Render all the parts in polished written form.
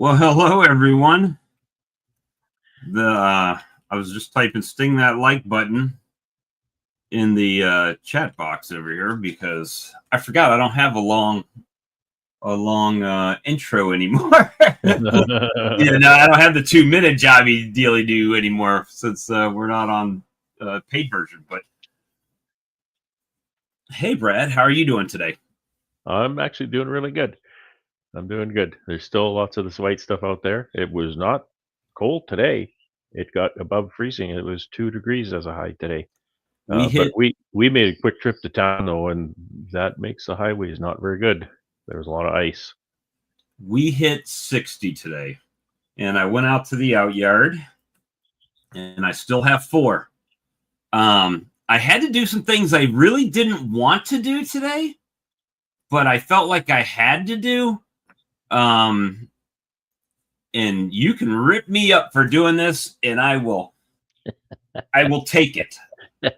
Well, hello everyone. I was just typing "sting that like" button in the chat box over here because I forgot I don't have a long intro anymore. I don't have the 2-minute jobby dealy do anymore since we're not on paid version. But hey, Brad, how are you doing today? I'm actually doing really good. I'm doing good. There's still lots of this white stuff out there. It was not cold today. It got above freezing. It was 2 degrees as a high today. We But hit we made a quick trip to town though, and that makes the highways not very good. There was a lot of ice. we hit 60 today, and I went out to the out yard, and I still have 4. I had to do some things I really didn't want to do today, but I felt like I had to do. Um, and you can rip me up for doing this, and I will take it.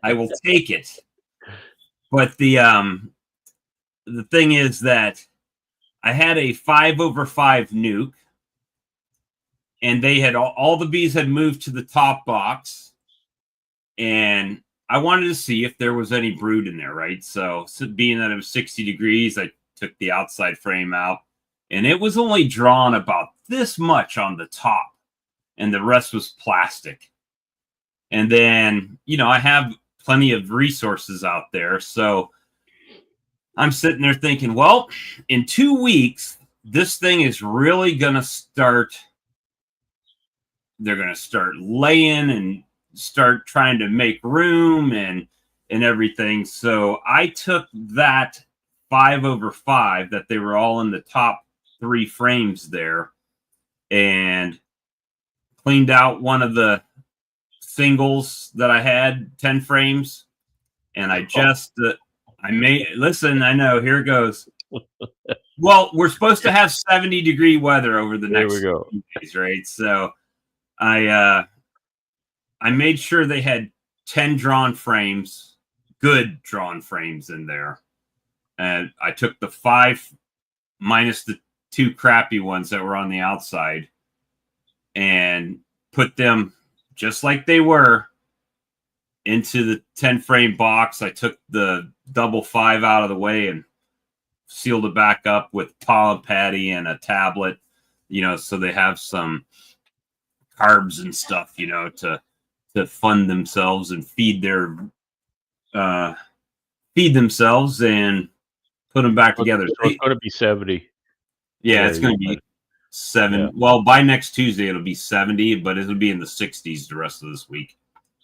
I will take it. But the thing is that I had a 5/5 nuke, and they had all the bees had moved to the top box, and I wanted to see if there was any brood in there, right? So being that it was 60 degrees, I took the outside frame out, and it was only drawn about this much on the top, and the rest was plastic. And then, I have plenty of resources out there. So I'm sitting there thinking, well, in 2 weeks, this thing is really going to start. They're going to start laying and start trying to make room and everything. So I took that 5/5 that they were all in the top 3 frames there and cleaned out one of the singles that I had, 10 frames, and I just I know, here it goes. Well, we're supposed to have 70-degree weather over the next few days, right? So I made sure they had 10 drawn frames, good drawn frames in there. And I took the 5 minus the 2 crappy ones that were on the outside and put them just like they were into the 10 frame box. I took the double 5 out of the way and sealed it back up with pollen patty and a tablet, so they have some carbs and stuff, to fund themselves and feed themselves and put them back together. So it's going to be 70. Yeah, it's going to be 7. Yeah. Well, by next Tuesday, it'll be 70, but it'll be in the 60s the rest of this week.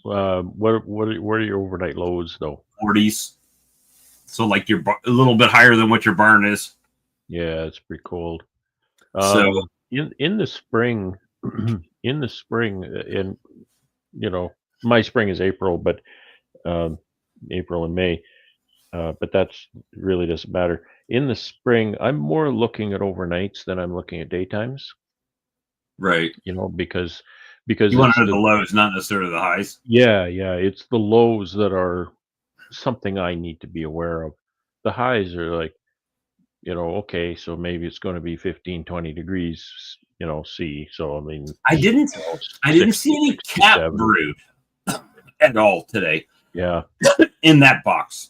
What are your overnight lows though? 40s. So like you're a little bit higher than what your barn is. Yeah, it's pretty cold. So in the spring, and my spring is April, but April and May, but that's really doesn't matter. In the spring, I'm more looking at overnights than I'm looking at daytimes. Right. Because you want to know the lows, not necessarily the highs. Yeah, it's the lows that are something I need to be aware of. The highs are like, okay, so maybe it's going to be 15, 20 degrees, C. So I mean, I didn't see any cap brood at all today. Yeah, in that box.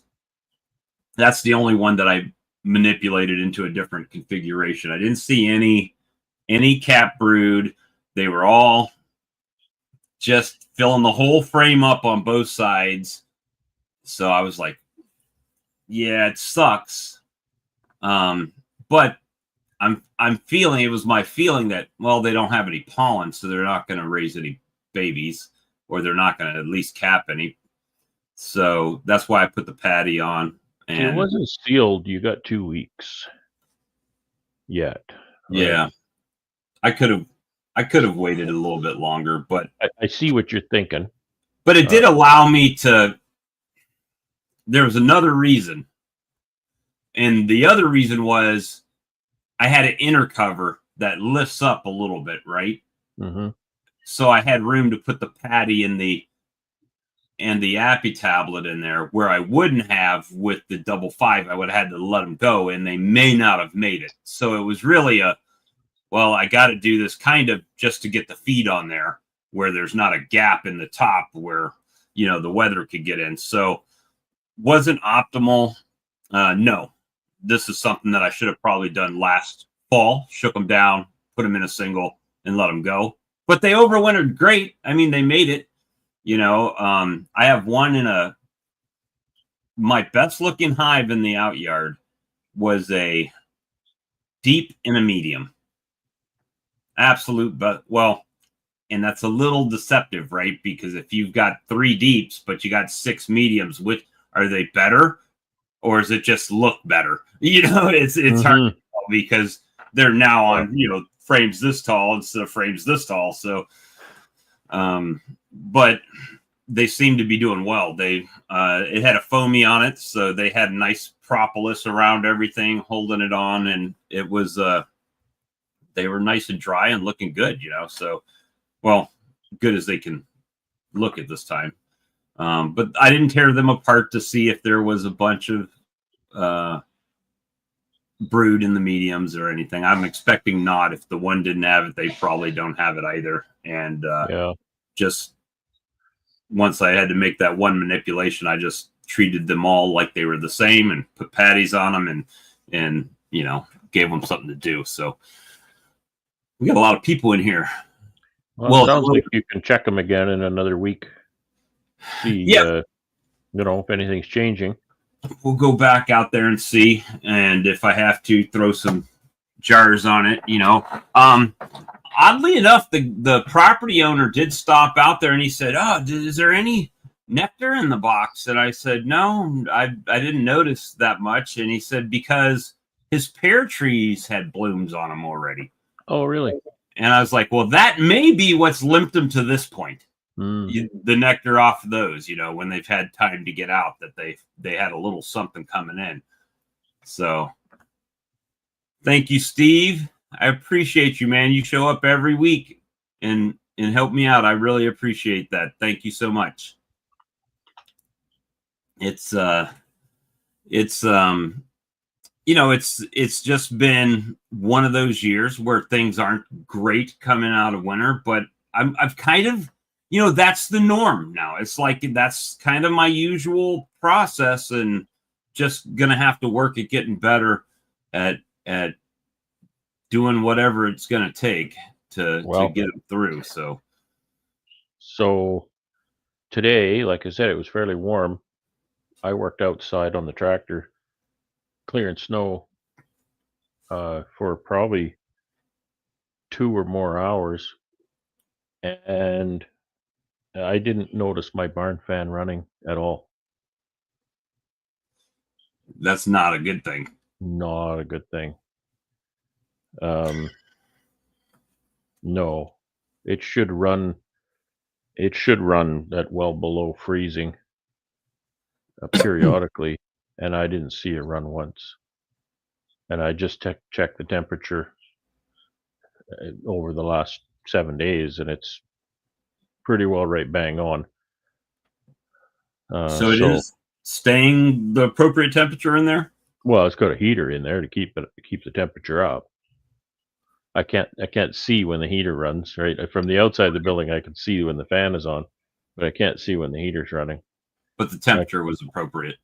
That's the only one that I manipulated into a different configuration. I didn't see any cap brood. They were all just filling the whole frame up on both sides. So I was like, yeah, it sucks. But I'm feeling, it was my feeling that, well, they don't have any pollen, so they're not going to raise any babies, or they're not going to at least cap any. So that's why I put the patty on. And it wasn't sealed. You got 2 weeks yet. Right? Yeah, I could have waited a little bit longer, but I see what you're thinking. But it did allow me to. There was another reason, and the other reason was I had an inner cover that lifts up a little bit, right? Mm-hmm. So I had room to put the patty and the Appy tablet in there, where I wouldn't have with the double 5. I would have had to let them go, and they may not have made it. So it was really well, I got to do this kind of just to get the feed on there where there's not a gap in the top where, the weather could get in. So wasn't optimal. No, this is something that I should have probably done last fall, shook them down, put them in a single and let them go. But they overwintered great. I mean, they made it, I have one in my best looking hive in the out yard was a deep in a medium. Absolute, but and that's a little deceptive, right? Because if you've got 3 deeps, but you got 6 mediums, which are they better? Or is it just look better? It's hard to tell because they're now on, frames this tall instead of frames this tall. So, but they seem to be doing well. It had a foamy on it, so they had nice propolis around everything, holding it on, and it was they were nice and dry and looking good, So, well, good as they can look at this time. But I didn't tear them apart to see if there was a bunch of brood in the mediums or anything. I'm expecting not. If the one didn't have it, they probably don't have it either. And just once I had to make that one manipulation, I just treated them all like they were the same and put patties on them and gave them something to do. So we got a lot of people in here. Well, it sounds like you can check them again in another week. See, if anything's changing. We'll go back out there and see, and if I have to throw some jars on it, Oddly enough, the property owner did stop out there and he said, "Oh, is there any nectar in the box?" And I said, "No, I didn't notice that much." And he said, because his pear trees had blooms on them already. Oh, really? And I was like, well, that may be what's limped them to this point. The nectar off of those, when they've had time to get out, that they had a little something coming in. So thank you, Steve. I appreciate you, man. You show up every week and help me out. I really appreciate that. Thank you so much. It's just been one of those years where things aren't great coming out of winter, but I've kind of, that's the norm now. It's like, that's kind of my usual process, and just going to have to work at getting better at doing whatever it's going to take to get them through. So today, like I said, it was fairly warm. I worked outside on the tractor clearing snow for probably 2 or more hours, and I didn't notice my barn fan running at all. That's not a good thing. Not a good thing. No, it should run. It should run at well below freezing periodically, and I didn't see it run once. And I just checked the temperature over the last 7 days, and it's pretty well right bang on. So it is staying the appropriate temperature in there? Well, it's got a heater in there to keep the temperature up. I can't see when the heater runs, right? From the outside of the building, I can see when the fan is on, but I can't see when the heater's running. But the temperature was appropriate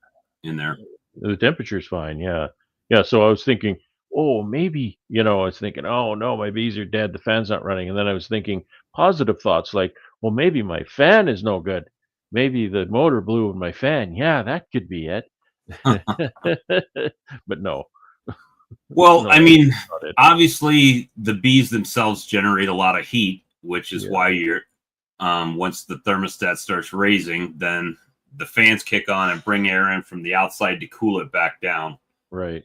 in there. The temperature's fine, yeah. Yeah, so I was thinking, oh, maybe, I was thinking, oh, no, my bees are dead, the fan's not running. And then I was thinking positive thoughts like, well, maybe my fan is no good. Maybe the motor blew in my fan. Yeah, that could be it. But no. Well, no, I mean, obviously the bees themselves generate a lot of heat, which is why you're once the thermostat starts raising, then the fans kick on and bring air in from the outside to cool it back down. Right.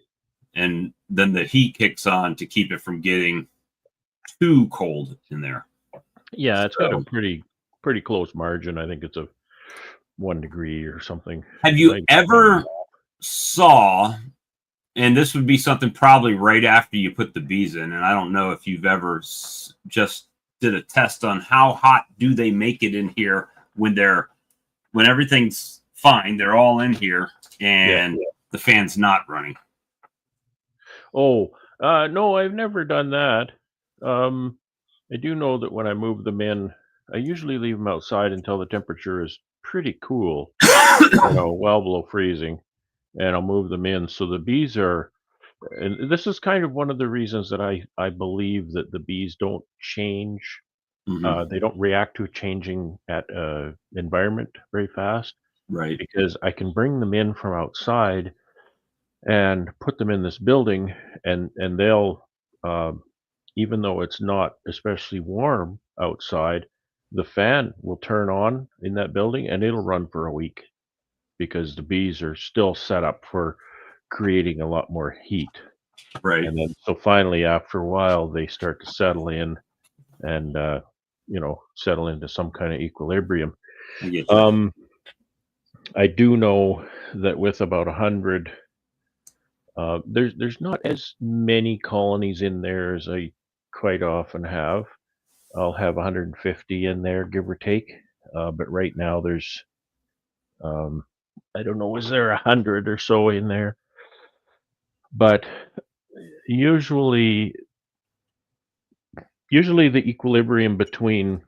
And then the heat kicks on to keep it from getting too cold in there. Yeah, it's got a pretty close margin. I think it's a 1 degree or something. Have you ever saw, and this would be something probably right after you put the bees in, and I don't know if you've ever just did a test on how hot do they make it in here when everything's fine, they're all in here, and the fan's not running. Oh, no, I've never done that. I do know that when I move them in, I usually leave them outside until the temperature is pretty cool, well below freezing, and I'll move them in. So the bees are, and this is kind of one of the reasons that I believe that the bees don't change. Hmm. They don't react to changing at environment very fast Right. because I can bring them in from outside and put them in this building, and they'll, um, even though it's not especially warm outside, the fan will turn on in that building and it'll run for a week because the bees are still set up for creating a lot more heat. Right. And then so finally after a while they start to settle in and settle into some kind of equilibrium. I get you. Um, I do know that with about 100, there's not as many colonies in there as I quite often have. I'll have 150 in there, give or take. But right now there's, um, I don't know, is there 100 or so in there? But usually, usually the equilibrium between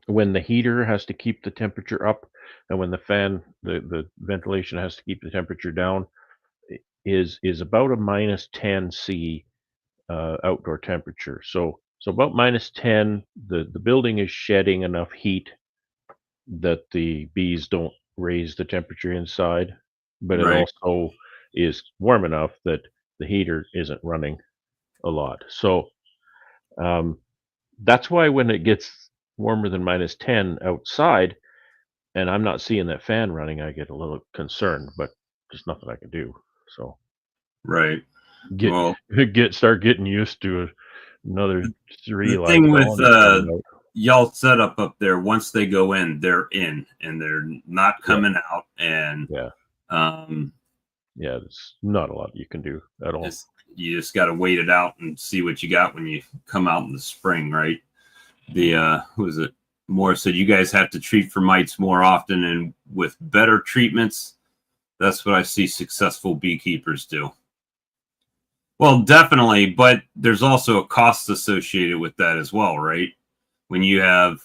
when the heater has to keep the temperature up and when the fan, the ventilation has to keep the temperature down, is about a -10 C outdoor temperature. So about -10, the building is shedding enough heat that the bees don't raise the temperature inside, but it Right. also is warm enough that the heater isn't running a lot. So um, that's why when it gets warmer than -10 outside, and I'm not seeing that fan running, I get a little concerned. But there's nothing I can do. So Right. get Well, start getting used to another three the live thing with colonies coming out. y'all setup up there, once they go in, they're in and they're not Yeah, coming out. And yeah, um, yeah. There's not a lot you can do at all. it's, you just got to wait it out and see what you got when you come out in the spring, right? The who was it? More said you guys have to treat for mites more often and with better treatments. That's what I see successful beekeepers do. Well, definitely, but there's also a cost associated with that as well, right? When you have,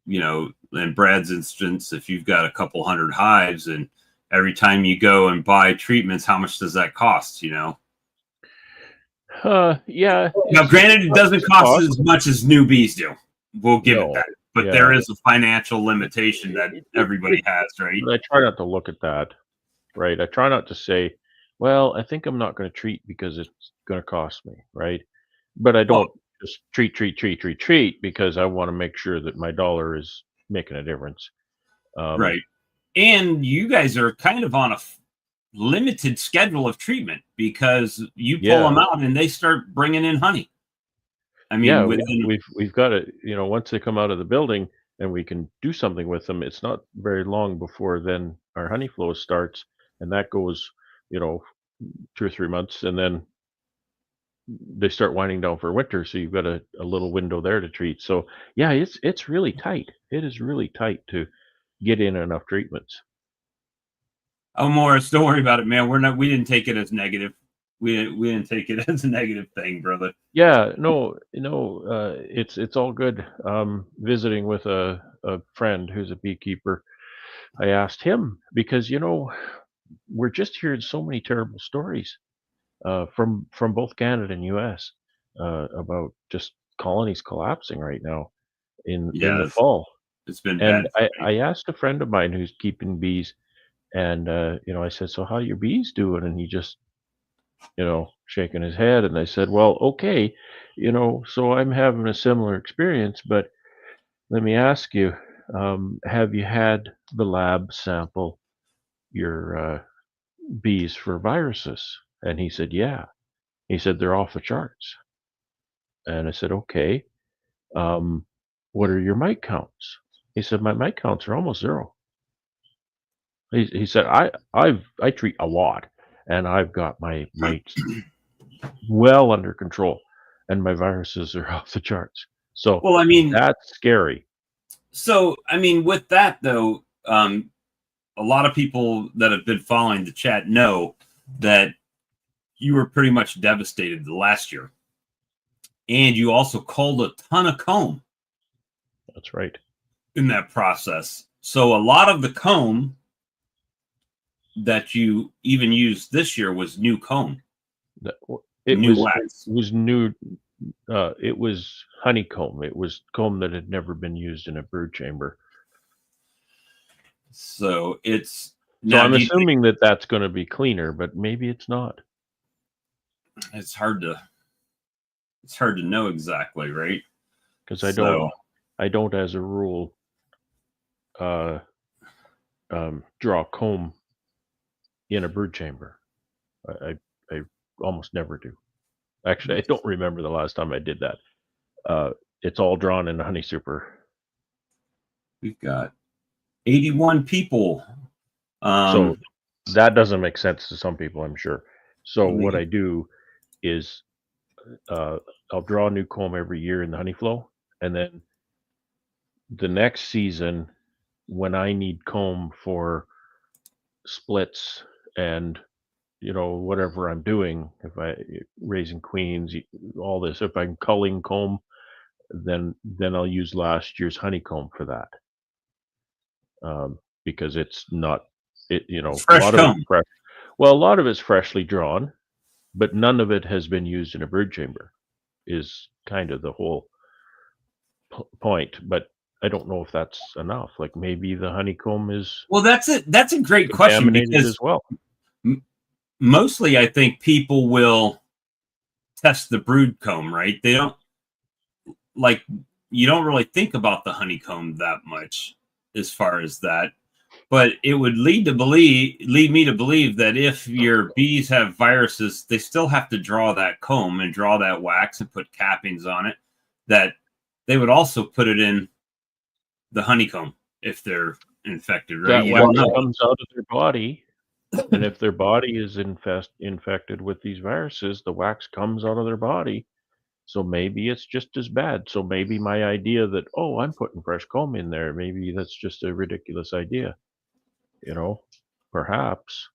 in Brad's instance, if you've got a couple hundred hives and every time you go and buy treatments, how much does that cost, Yeah, Now, granted, it doesn't it's a cost cost. as much as newbies do. We'll give it No, that. But there yeah, is a financial limitation that it everybody has, right? but I try not to look at that, right? I try not to say, "Well, I think I'm not gonna treat because it's gonna cost me," right? But I Well, don't just treat, treat, treat, treat, treat because I wanna make sure that my dollar is making a difference. Um, right. And you guys are kind of on a limited schedule of treatment because you pull yeah, them out and they start bringing in honey. I mean, yeah, within we've gotta, once they come out of the building and we can do something with them, it's not very long before then our honey flow starts, and that goes, you know, 2 or 3 months, and then they start winding down for winter, so you've got a little window there to treat. So, yeah, it's really tight. It is really tight to get in enough treatments. Oh, Morris, don't worry about it, man. We didn't take it as negative. We didn't take it as a negative thing, brother. Yeah, no, no, it's all good. Visiting with a friend who's a beekeeper, I asked him because, we're just hearing so many terrible stories, from both Canada and US, about just colonies collapsing right now in the Yeah, fall. it's been And bad for I me. asked a friend of mine who's keeping bees, and, I said, "So how are your bees doing?" And he just, shaking his head, and I said, "Well, okay, so I'm having a similar experience, but let me ask you, have you had the lab sample your, bees for viruses?" And he said, "Yeah." He said, "They're off the charts." And I said, "Okay, um, what are your mite counts?" He said, "My mite counts are almost 0." He said, I treat a lot, and I've got my mites well under control, and my viruses are off the charts." So Well, I mean, that's scary. with that though, a lot of people that have been following the chat know that you were pretty much devastated the last year. and you also culled a ton of comb That's right. in that process. So a lot of the comb that you even used this year was new comb. It new was wax. it was new. It was honeycomb. It was comb that had never been used in a brood chamber. So it's So now. I'm assuming that that's going to be cleaner, but maybe it's not. It's hard to know exactly, right? Because So I don't, as a rule, draw comb in a brood chamber. I almost never do. Actually, I don't remember the last time I did that. It's all drawn in a honey super. we've got 81 people. So that doesn't make sense to some people, I'm sure. So what I do is I'll draw a new comb every year in the honey flow, and then the next season, when I need comb for splits and whatever I'm doing, if I raising queens, all this, if I'm culling comb, then I'll use last year's honeycomb for that, because it's not a fresh lot of it's comb. fresh. Well, a lot of it's freshly drawn, but none of it has been used in a brood chamber. Is kind of the whole point, but I don't know if that's enough. Like maybe the honeycomb is Well, that's a great question, contaminated because as well. mostly I think people will test the brood comb, right? They don't like you don't really think about the honeycomb that much as far as that. But it would lead me to believe that if your bees have viruses, they still have to draw that comb and draw that wax and put cappings on it. That they would also put it in the honeycomb if they're infected, right? That You wax don't know. comes out of their body, and if their body is infected with these viruses, the wax comes out of their body. So maybe it's just as bad. So maybe my idea that, oh, I'm putting fresh comb in there, maybe that's just a ridiculous idea. Perhaps.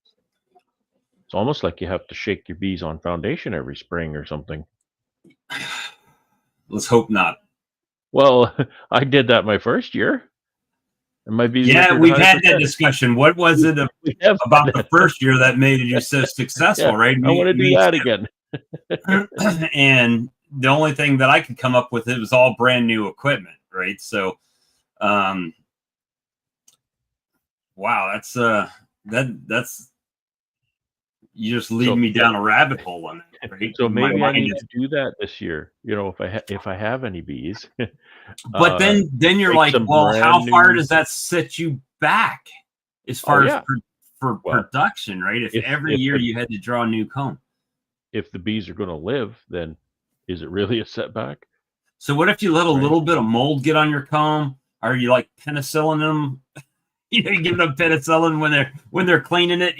It's almost like you have to shake your bees on foundation every spring or something. Let's hope not. Well, I did that my first year, and my bees Yeah, wintered we've had that 100%. discussion. What was it We have about had the that. first year that made you so successful, Yeah, right? I want to do that again. And the only thing that I could come up with, it was all brand new equipment, right? So, wow, that's you just lead me down a rabbit hole on that, right? So maybe I need to do that this year. If I have any bees. But then you're like, well, how far does that set you back as far as for production, right? If every year you had to draw a new comb. If the bees are going to live, then is it really a setback? So what if you let a little bit of mold get on your comb? Are you like penicillin them? You give them penicillin when they're cleaning it.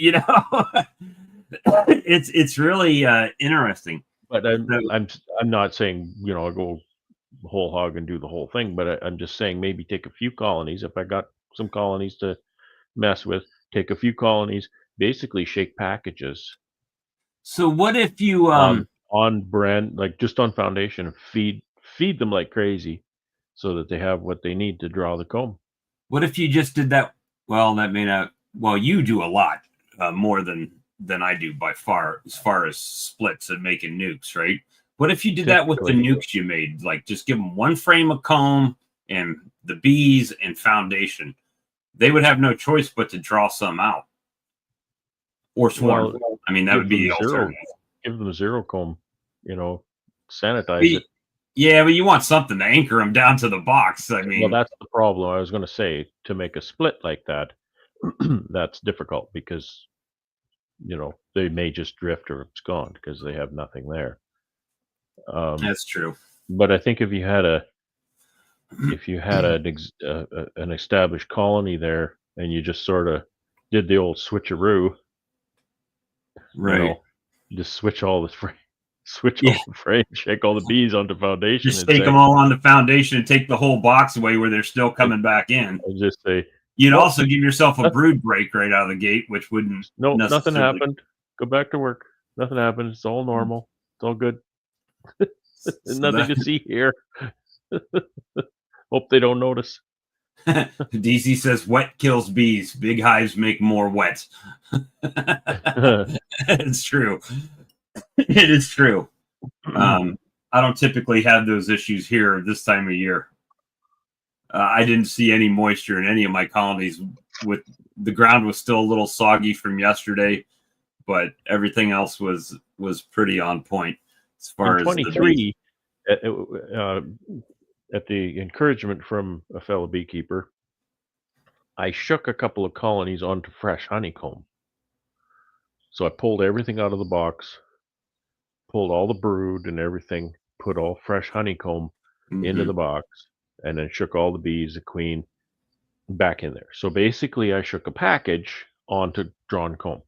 It's really interesting. But I'm not saying I'll go whole hog and do the whole thing, but I'm just saying maybe take a few colonies. If I got some colonies to mess with, take a few colonies, basically shake packages. So what if you on brand, like just on foundation, feed them like crazy, so that they have what they need to draw the comb. What if you just did that? Well, that may not. Well, you do a lot more than I do by far, as far as splits and making nukes, right? What if you did that with the nukes you made? Like just give them one frame of comb and the bees and foundation. They would have no choice but to draw some out or swarm. Well, I mean, that would be the alternative. Give them zero comb, sanitize it. Yeah, but you want something to anchor them down to the box. I mean, well, that's the problem. I was going to say, to make a split like that, that's difficult because they may just drift or it's gone because they have nothing there. That's true. But I think if you had an established colony there and you just sort of did the old switcheroo, right? Just switch all the frame, shake all the bees onto foundation. Just take them all onto foundation and take the whole box away where they're still coming back in. And just say, you'd also give yourself a brood break right out of the gate, which wouldn't. Nothing happened. Go back to work. Nothing happened. It's all normal. It's all good. So Nothing to see here. Hope they don't notice. DC says wet kills bees. Big hives make more wet. It's true. It is true. I don't typically have those issues here this time of year. I didn't see any moisture in any of my colonies. With the ground was still a little soggy from yesterday, but everything else was pretty on point as far In as the bees. 23, at the encouragement from a fellow beekeeper, I shook a couple of colonies onto fresh honeycomb. So I pulled everything out of the box, pulled all the brood and everything, put all fresh honeycomb into Mm-hmm. the box, and then shook all the bees, the queen, back in there. So basically, I shook a package onto drawn comb.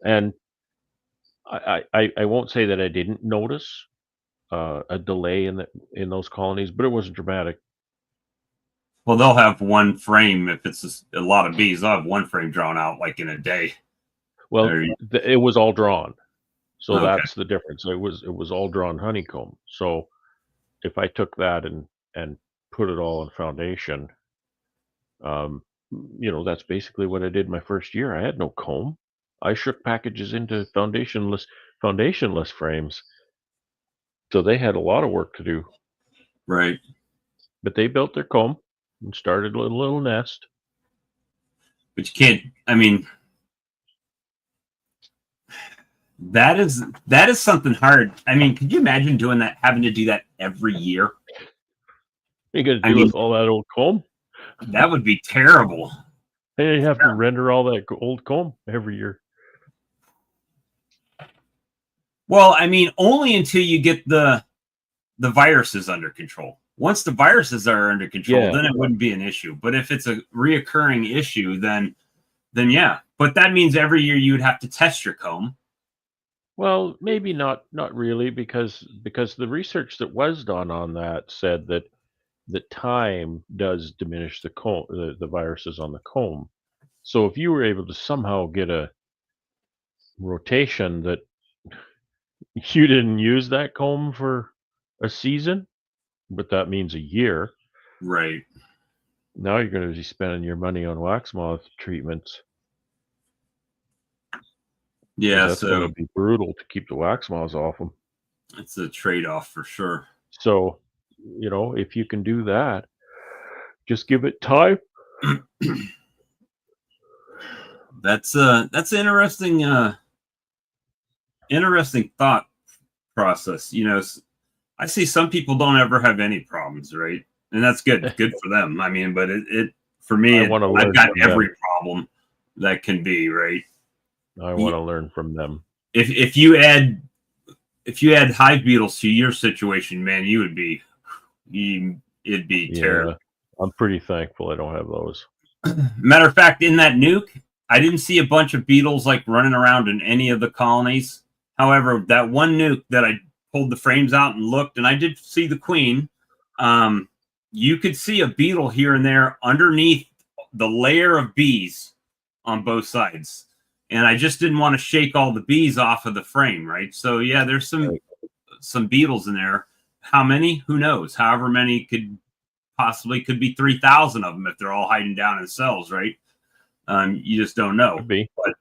And I won't say that I didn't notice a delay in those colonies, but it wasn't dramatic. Well, they'll have one frame if it's a lot of bees. They'll have one frame drawn out like in a day. Well, Or, it was all drawn, so okay, that's the difference. It was all drawn honeycomb. So if I took that and put it all in foundation, um, that's basically what I did my first year. I had no comb. I shook packages into foundationless frames, so they had a lot of work to do. right. But they built their comb and started a little nest. But you can't. I mean, that is something hard. I mean, could you imagine doing that? Having to do that every year? You got to I deal mean, with all that old comb. that would be terrible. And you have to render all that old comb every year. Well, I mean, only until you get the viruses under control. Once the viruses are under control, Yeah. then it wouldn't be an issue. But if it's a reoccurring issue, then yeah. But that means every year you would have to test your comb. Well, maybe not really, because the research that was done on that said that time does diminish the viruses on the comb. So if you were able to somehow get a rotation that you didn't use that comb for a season, but that means a year, Right. now you're going to be spending your money on wax moth treatments, because Yeah, that's going so to be brutal to keep the wax moths off them. it's a trade-off for sure. So, if you can do that, just give it time. That's interesting interesting thought process. I see some people don't ever have any problems, right? And that's good. Good for them. I mean, but it for me, I want to I've learn got from every them. problem that can be, right? I want to learn from them. If you add hive beetles to your situation, man, it'd be terrible. Yeah, I'm pretty thankful I don't have those. Matter of fact, in that nuke, I didn't see a bunch of beetles like running around in any of the colonies. However, that one nuke that I pulled the frames out and looked, and I did see the queen. You could see a beetle here and there underneath the layer of bees on both sides. And I just didn't want to shake all the bees off of the frame, right? So yeah, there's some beetles in there. How many? Who knows? However many could be 3,000 of them if they're all hiding down in cells, right? You just don't know. Could be. But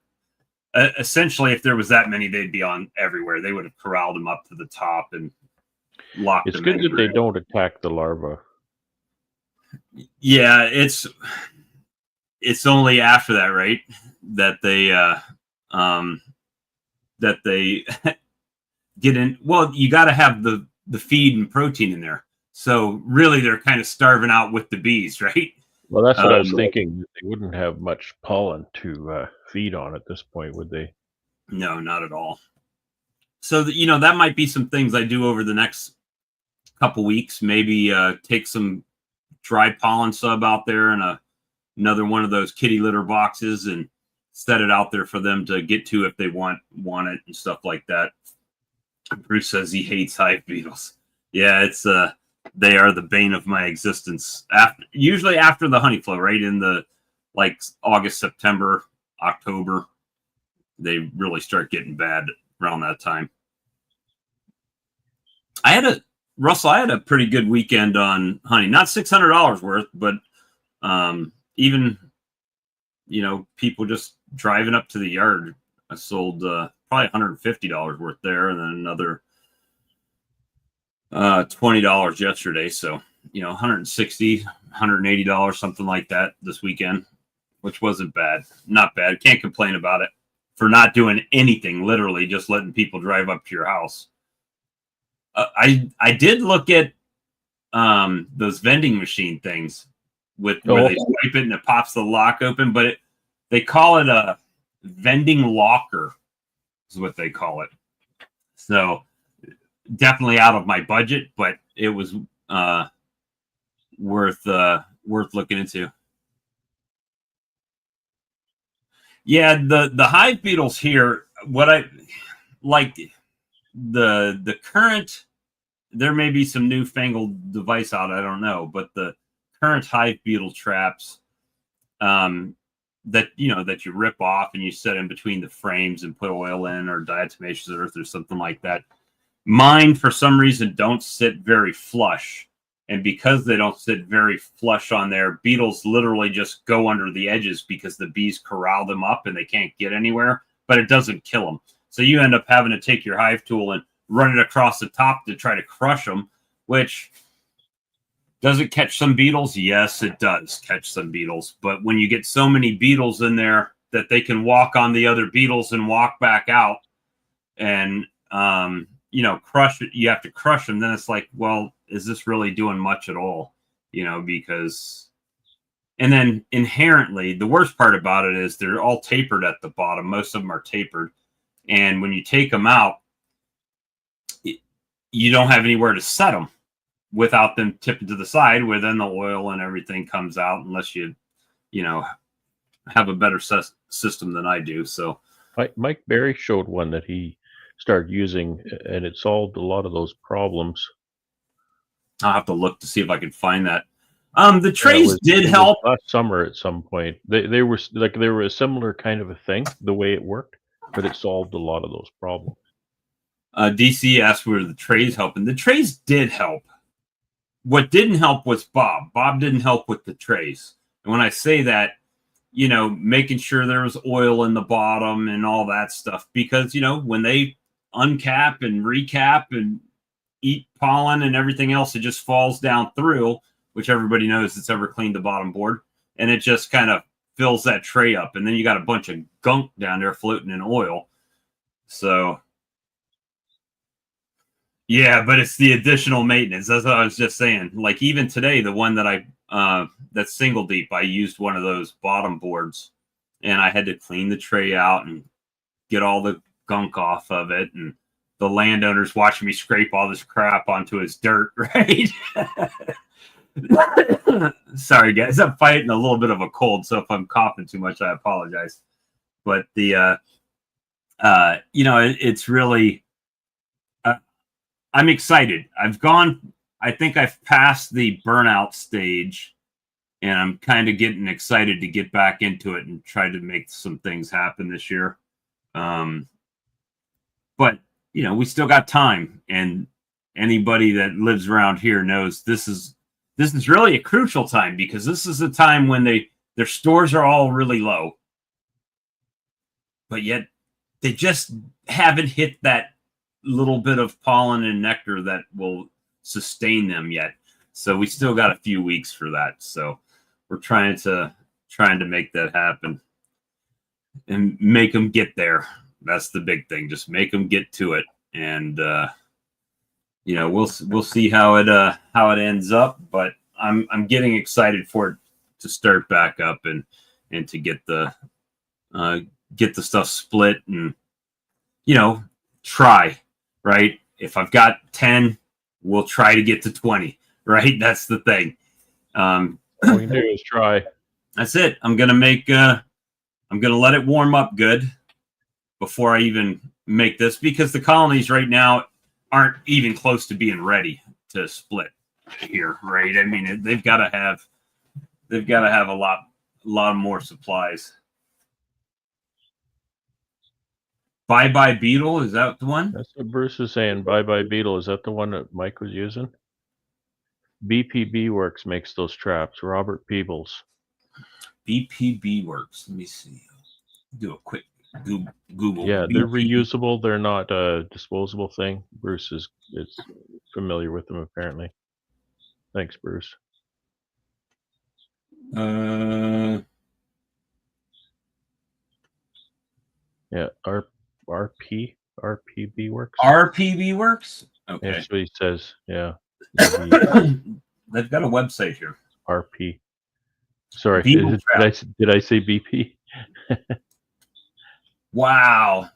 essentially, if there was that many, they'd be on everywhere. They would have corralled them up to the top and locked It's them good that anywhere. they don't attack the larva. Yeah, it's only after that, right? That they get in. Well, you got to have the feed and protein in there. So really, they're kind of starving out with the bees, right? Well, that's what I was thinking. They wouldn't have much pollen to feed on at this point, would they? No, not at all. So that might be some things I do over the next couple weeks. Maybe take some dry pollen sub out there and another one of those kitty litter boxes and set it out there for them to get to if they want it and stuff like that. Bruce says he hates hive beetles. Yeah, it's they are the bane of my existence. Usually after the honey flow, right in the like August, September, October, they really start getting bad around that time. Russell, I had a pretty good weekend on hunting. Not $600 worth, but even, people just driving up to the yard. I sold probably $150 worth there, and then another $20 yesterday. So, $160, $180, something like that this weekend, which wasn't bad. Not bad. Can't complain about it for not doing anything, literally just letting people drive up to your house. I did look at those vending machine things where they swipe it and it pops the lock open, but they call it a vending locker is what they call it. So definitely out of my budget, but it was worth looking into. Yeah, the hive beetles here, what I like, the current, there may be some newfangled device out, I don't know, but the current hive beetle traps that you rip off and you set in between the frames and put oil in, or diatomaceous earth or something like that, mine for some reason don't sit very flush. And because they don't sit very flush on there, beetles literally just go under the edges because the bees corral them up and they can't get anywhere, but it doesn't kill them. So you end up having to take your hive tool and run it across the top to try to crush them, which does it catch some beetles? Yes, it does catch some beetles. But when you get so many beetles in there that they can walk on the other beetles and walk back out and, crush it, you have to crush them. Then it's like, well, is this really doing much at all? Because, and then inherently, the worst part about it is they're all tapered at the bottom. Most of them are tapered. And when you take them out, you don't have anywhere to set them without them tipping to the side, where then the oil and everything comes out, unless you have a better system than I do. So Mike Berry showed one that he started using, and it solved a lot of those problems. I'll have to look to see if I can find that. The trays did help last summer at some point. They were a similar kind of a thing, the way it worked, but it solved a lot of those problems. DC asked where the trays help, and the trays did help. What didn't help was Bob. Bob didn't help with the trays. And when I say that, making sure there was oil in the bottom and all that stuff, because, when they uncap and recap and eat pollen and everything else, it just falls down through, which everybody knows that's ever cleaned the bottom board. And it just kind of fills that tray up. And then you got a bunch of gunk down there floating in oil. So, yeah, but it's the additional maintenance. That's what I was just saying. Like even today, the one that that's single deep, I used one of those bottom boards and I had to clean the tray out and get all the gunk off of it. And the landowner's watching me scrape all this crap onto his dirt, right? Sorry, guys. I'm fighting a little bit of a cold, so if I'm coughing too much, I apologize. But it's really, I'm excited. I think I've passed the burnout stage, and I'm kind of getting excited to get back into it and try to make some things happen this year. But we still got time, and anybody that lives around here knows this is really a crucial time, because this is a time when their stores are all really low, but yet they just haven't hit that little bit of pollen and nectar that will sustain them yet. So we still got a few weeks for that. So we're trying to make that happen and make them get there. That's the big thing. Just make them get to it. And, we'll see how it ends up, but I'm getting excited for it to start back up and to get the stuff split and, try, right? If I've got 10, we'll try to get to 20, right? That's the thing. All we can do is try. That's it. I'm going to let it warm up good before I even make this, because the colonies right now aren't even close to being ready to split here, right? I mean, they've got to have a lot more supplies. Bye Bye Beetle, is that the one? That's what Bruce is saying. Bye bye beetle. Is that the one that Mike was using? BPB Works makes those traps. Robert Peebles. BPB Works. Let me see. Do a quick Google. Yeah, they're BP. reusable. They're not a disposable thing. Bruce is familiar with them apparently. Thanks, Bruce. Yeah, RPB Works. RPB Works. Okay. That's what he says. Yeah, maybe They've got a website here. RP. Sorry, Beetle trap. did I say BP? Wow.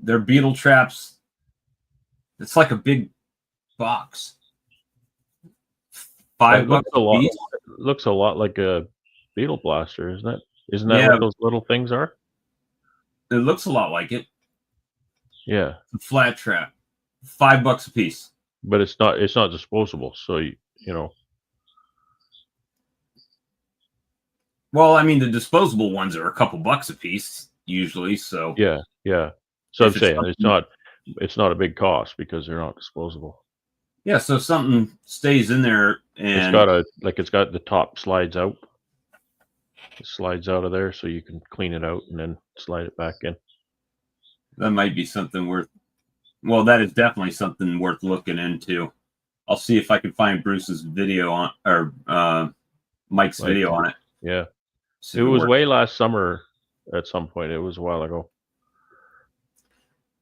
They're beetle traps. It's like a big box. $5 a piece. Looks a lot like a beetle blaster, isn't it? Isn't that Yeah, what those little things are? it looks a lot like it. Yeah, It's a flat trap. $5 a piece. but it's not disposable. So you know. Well, I mean, the disposable ones are a couple bucks a piece usually. So Yeah. So I'm if it's saying something- it's not a big cost because they're not disposable. yeah, so something stays in there and It's got the top slides out. It slides out of there so you can clean it out and then slide it back in. that might be something worth. Well, that is definitely something worth looking into. I'll see if I can find Bruce's video on or Mike's video on it. Yeah. See It if was works. way last summer at some point. It was a while ago.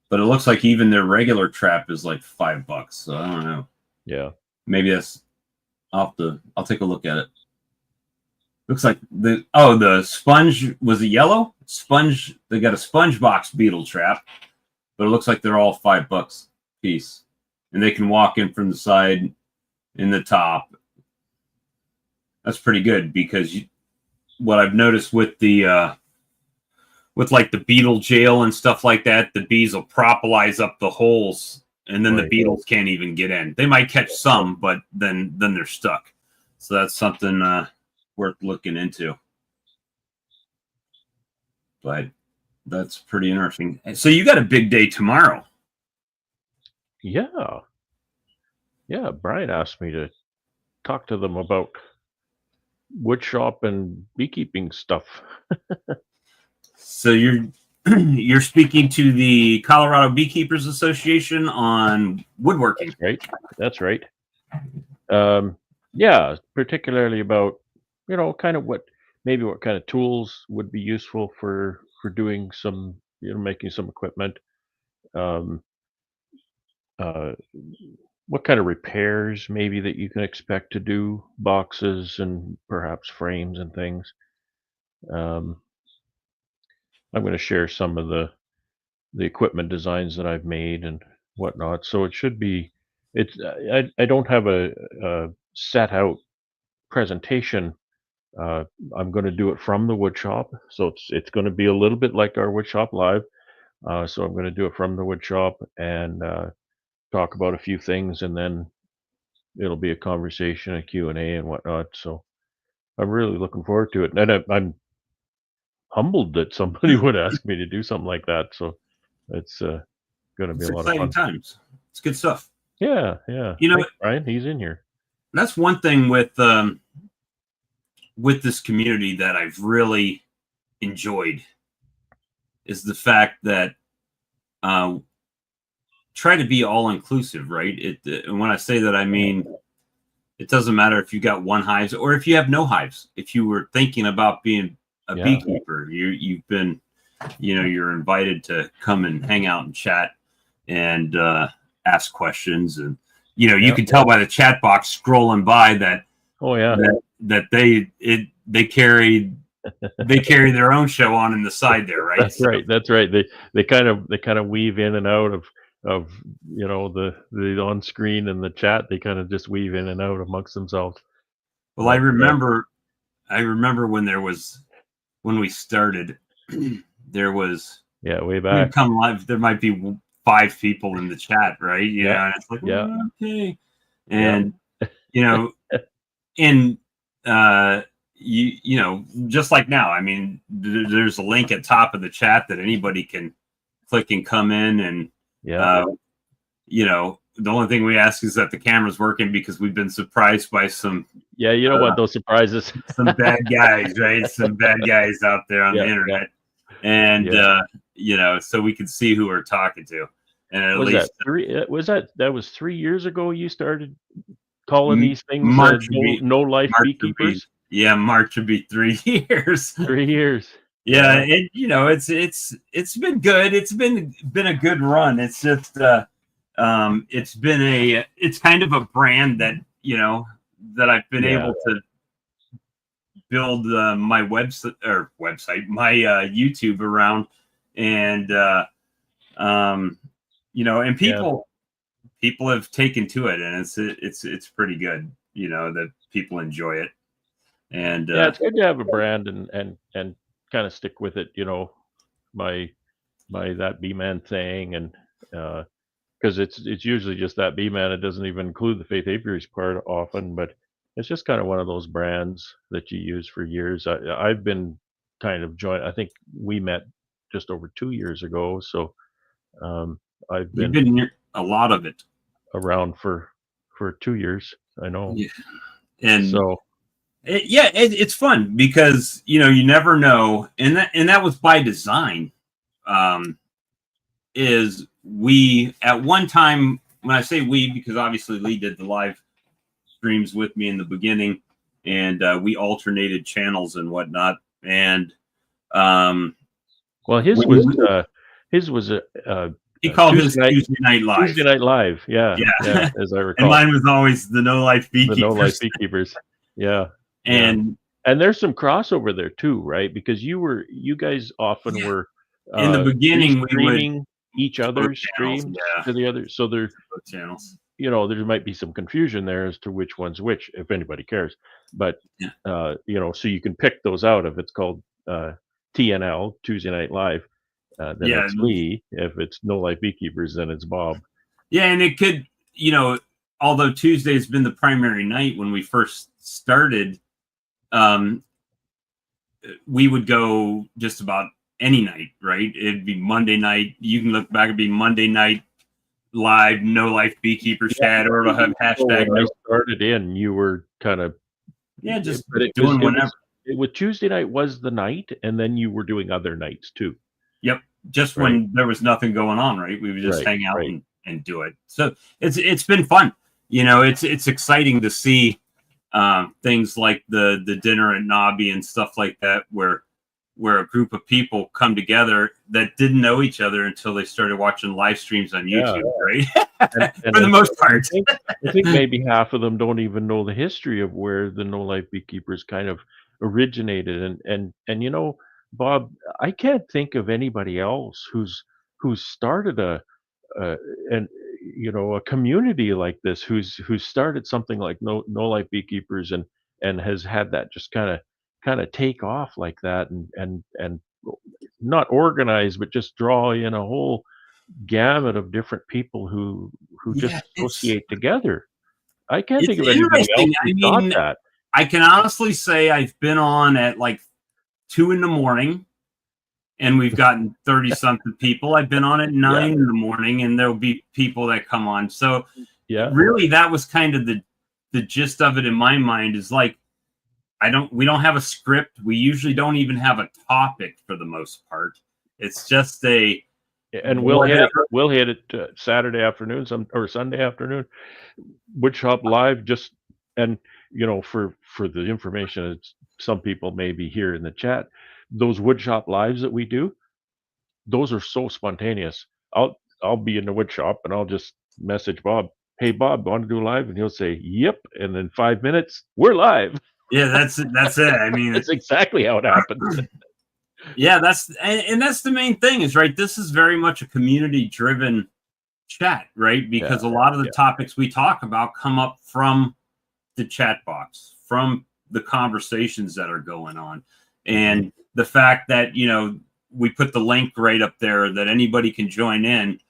But it looks like even their regular trap is like $5. So I don't know. Yeah. Maybe that's I'll take a look at it. Looks like the sponge was a yellow sponge. They got a sponge box beetle trap, but it looks like they're all $5 piece, and they can walk in from the side, in the top. That's pretty good because what I've noticed with the with like the beetle jail and stuff like that, the bees will propolize up the holes, and then the beetles can't even get in. They might catch some, but then they're stuck. So that's something worth looking into. But that's pretty interesting. So you got a big day tomorrow. Yeah. Yeah. Brian asked me to talk to them about wood shop and beekeeping stuff. So you're speaking to the Colorado Beekeepers Association on woodworking. That's right. Yeah, particularly about kind of what kind of tools would be useful for doing some making some equipment. Um, uh, what kind of repairs maybe that you can expect to do boxes and perhaps frames and things. Um, I'm going to share some of the equipment designs that I've made and whatnot. So it should be. I don't have a set out presentation. I'm going to do it from the wood shop, so it's going to be a little bit like our wood shop live. So I'm going to do it from the wood shop and talk about a few things, and then it'll be a conversation, a Q&A and whatnot. So I'm really looking forward to it, and I'm humbled that somebody would ask me to do something like that. So it's going to be a lot of fun. Exciting times. It's good stuff. Yeah. Thanks, Brian, he's in here. That's one thing with this community that I've really enjoyed is the fact that try to be all inclusive, right? And when I say that, I mean it doesn't matter if you got one hives or if you have no hives. If you were thinking about being a beekeeper, you've been, you're invited to come and hang out and chat and ask questions, and you can tell by the chat box scrolling by that. Oh yeah, that they carry their own show on in the side there, right? That's right. They kind of weave in and out of the on screen and the chat. They kind of just weave in and out amongst themselves. Well, I remember when we started, there was way back. Come live, there might be 5 people in the chat, right? And it's like okay, and and just like now, I mean, there's a link at top of the chat that anybody can click and come in, and Yeah. you know, the only thing we ask is that the camera's working, because we've been surprised by some Yeah, you don't want those surprises. bad guys, right? Some bad guys out there on the Yeah, yeah, internet, and yeah. you know, so we can see who we're talking to, and at Was that least 3 that was 3 years ago you started calling M- these things, March would no be no life March would be beekeepers? yeah, March would be 3 years. 3 years. Yeah, Yeah, and you know, it's been good. It's been a good run. It's just it's kind of a brand that, you know, that I've been yeah, able to build my website, my YouTube around, and you know, and yeah. people have taken to it, and it's pretty good. You know, that people enjoy it, and Yeah, it's good to have a brand and kinda stick with it, my that B-man thing and, uh 'cause it's usually just that B-man, it doesn't even include the faith apiaries part often, but it's just kinda one of those brands that you use for years. I've been kind of I think we met just over 2 years ago, so, um, I've you've been been near a lot of it. around for 2 years, I know. Yeah. And So, it's fun, because you know, you never know, and that was by design. Um, is we at one time, when I say we, because obviously Lee did the live streams with me in the beginning, and we alternated channels and whatnot, and um, well, we, his was he called his Tuesday Tuesday Night Live. Night Live, yeah, yeah, Yeah, as I and recall, mine was always the No Life the No Life Beekeepers, Beekeepers. Yeah, yeah. and And there's some crossover there too, right? Because you guys often yeah, were, in the beginning we would restreaming each both other's channels, streams yeah, to the other, so both channels, there might be some confusion there as to which one's which, if anybody cares. But, yeah, so you can pick those out. If it's called, TNL, Tuesday Night Live, then yeah. it's Lee. If it's No Life Beekeepers, then it's Bob. Yeah, and it could, you know, although Tuesday's been the primary night when we first started, um, we would go just about any night, right? It'd be Monday night. You can look back, it'd be Monday night live, No Life Beekeepers Yeah, chat, or it'll have so hashtag when I no. started in, you were kinda Yeah, just but doing whenever. it was Tuesday night was the night, and then you were doing other nights too, Yep. Just right? when there was nothing going on, right? We would just Right, hang out right. and do it. So it's been fun. You know, it's exciting to see things like the dinner at Nobby and stuff like that, where a group of people come together that didn't know each other until they started watching live streams on Yeah. YouTube, right? And For the most part. I think maybe half of them don't even know the history of where the No Life Beekeepers kind of originated, and Bob, I can't think of anybody else who's started a and a community like this, who's started something like No Life Beekeepers and has had that just kinda take off like that and not organized, but just draw in a whole gamut of different people who Yeah, just associate together. I can't it's think of anybody else interesting. I who's got mean, that. I can honestly say I've been on at like 2 in the morning, and we've gotten 30 something people. I've been on at Yeah, 9 in the morning, and there'll be people that come on. So yeah. really, that was kind of the gist of it in my mind, is like, we don't have a script. We usually don't even have a topic for the most part. It's just a And whatever. we'll hit it, Saturday afternoon, or Sunday afternoon, Woodshop Live, just and, for the information, it's some people may be here in the chat, those Woodshop Lives that we do, those are so spontaneous. I'll be in the wood shop, and I'll just message Bob, "Hey, Bob, wanna do live?" And he'll say, "Yep," and in 5 minutes, we're live. Yeah, that's it. That's it. I mean, That's exactly how it happens. yeah, and that's the main thing, is right. This is very much a community driven chat, right? Yeah, Because a lot of the yeah. topics we talk about come up from the chat box, from the conversations that are going on, Mhm. and the fact that, you know, we put the link right up there that anybody can join in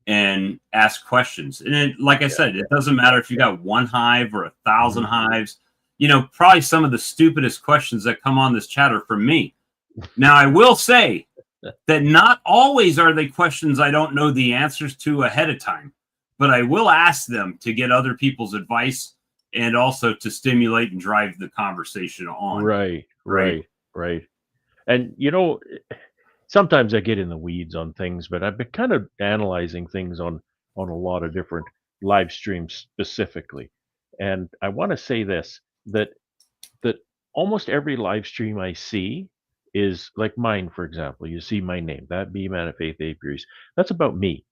and ask questions. And like I Yeah, said, it doesn't matter if you got one hive or 1,000 mhm. hives. You know, probably some of the stupidest questions that come on this chat are from me. Now, I will say, that not always are they questions I don't know the answers to ahead of time, but I will ask them to get other people's advice and also to stimulate and drive the conversation on. Right, Right. right, right. And sometimes I get in the weeds on things, but I've been kind of analyzing things on a lot of different live streams specifically. And I want to say this, that almost every live stream I see is like mine, for example. You see my name, that Be Man of Faith Apiaries. That's about me,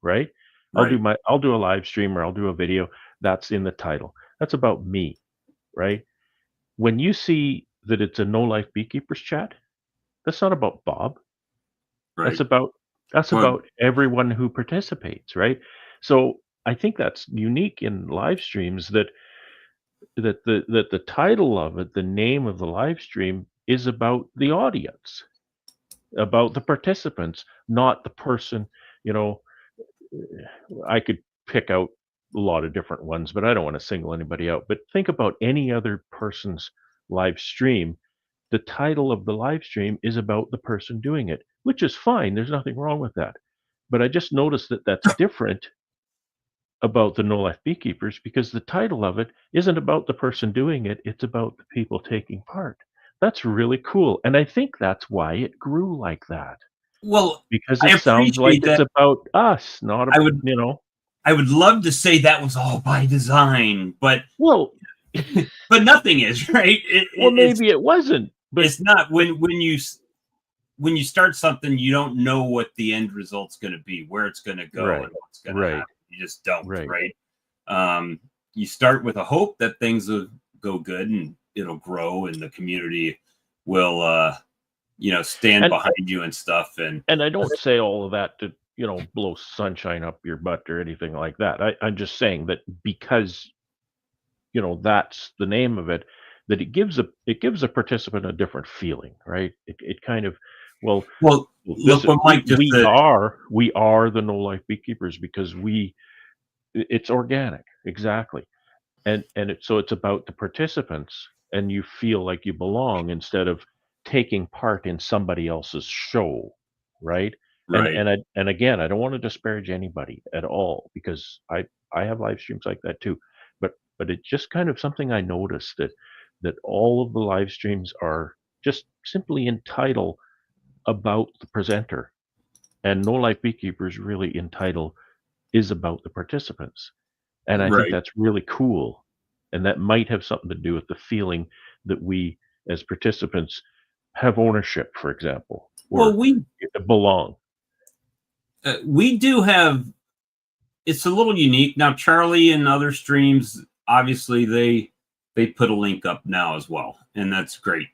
right? Right. I'll do a live stream or I'll do a video that's in the title. That's about me, right? When you see that it's a no life beekeepers chat, that's not about Bob. That's Right. about that's Well, about everyone who participates, right? So I think that's unique in live streams, that the title of it, the name of the live stream, is about the audience, about the participants, not the person. You know, I could pick out a lot of different ones, but I don't want to single anybody out. But think about any other person's live stream. The title of the live stream is about the person doing it, which is fine. There's nothing wrong with that. But I just noticed that that's different about the no life beekeepers, because the title of it isn't about the person doing it, it's about the people taking part. That's really cool. And I think that's why it grew like that, well, because I it sounds like appreciate it's that. about us, not I would I would love to say that was all by design, but well, nothing is, right. well, maybe it wasn't, but It's not when you start something, you don't know what the end result's going to be, where it's going to go, and right, what's going to happen. right, You just don't, right. right? You start with a hope that things will go good and it'll grow, and the community will, stand And behind you and stuff. And and I don't say all of that to, blow sunshine up your butt or anything like that. I'm just saying that because that's the name of it, that it gives a participant a different feeling, right? It kind of, well, well, well, this look what we Mike just we said. are we are the no life beekeepers, because it's organic, exactly. So it's about the participants, and you feel like you belong instead of taking part in somebody else's show, right? And Right, and I and again, I don't want to disparage anybody at all, because I have live streams like that too. But it's just kind of something I noticed, that all of the live streams are just simply in title about the presenter, and No Life Beekeepers really in title is about the participants. And I think right. that's really cool. And that might have something to do with the feeling that we as participants have ownership, for example, Well, or belong. we do have. It's a little unique now. Charlie and other streams, obviously, they put a link up now as well, and that's great.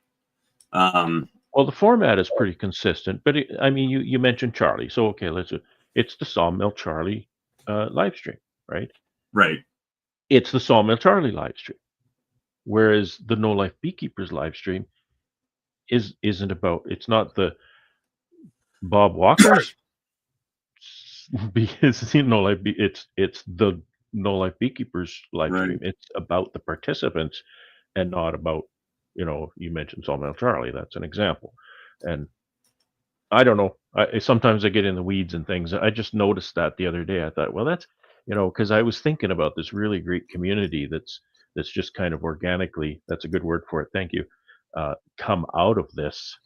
Um, Well, the format is pretty consistent, but I mean, you mentioned Charlie, so okay, it's the Sawmill Charlie live stream, right? right, It's the Sawmill Charlie live stream, whereas the No Life Beekeepers live stream isn't about. It's not the Bob Walker's because it's the No Life Beekeepers live right. stream. It's about the participants and not about, you mentioned Sawmill Charlie. That's an example. And I don't know. Sometimes I get in the weeds and things. I just noticed that the other day. I thought, well, that's, because I was thinking about this really great community that's just kind of organically, that's a good word for it. Thank you. Come out of this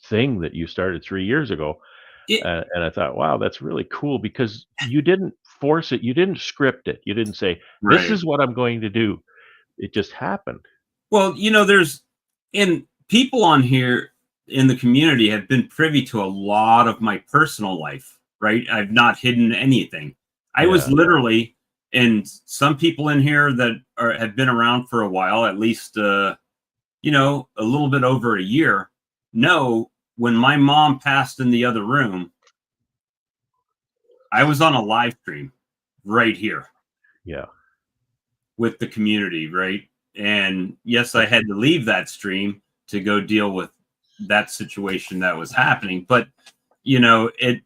thing that you started 3 years ago. It, And I thought, wow, that's really cool, because you didn't force it. You didn't script it. You didn't say, this right. is what I'm going to do. It just happened. Well, there's and people on here in the community have been privy to a lot of my personal life, right? I've not hidden anything. I was Yeah. literally, and some people in here that have been around for a while, at least, a little bit over a year, know when my mom passed in the other room, I was on a live stream right here Yeah. with the community, right? And yes, I That's had to leave that stream to go deal with that situation that was happening. But it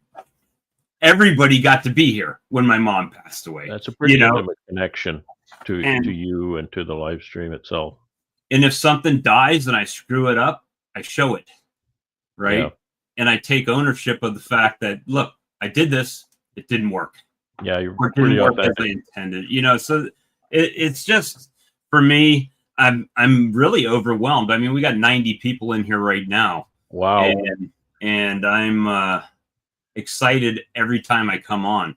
everybody got to be here when my mom passed away. that's a pretty intimate connection to And you and to the live stream itself. if something dies and I screw it up, I show it, Yeah. right? and I take ownership of the fact that, look, I did this, it didn't work. Yeah, you're Or pretty didn't work as I authentic. intended. So it's just, for me, I'm really overwhelmed. I mean, we got 90 people in here right now. Wow. And I'm excited every time I come on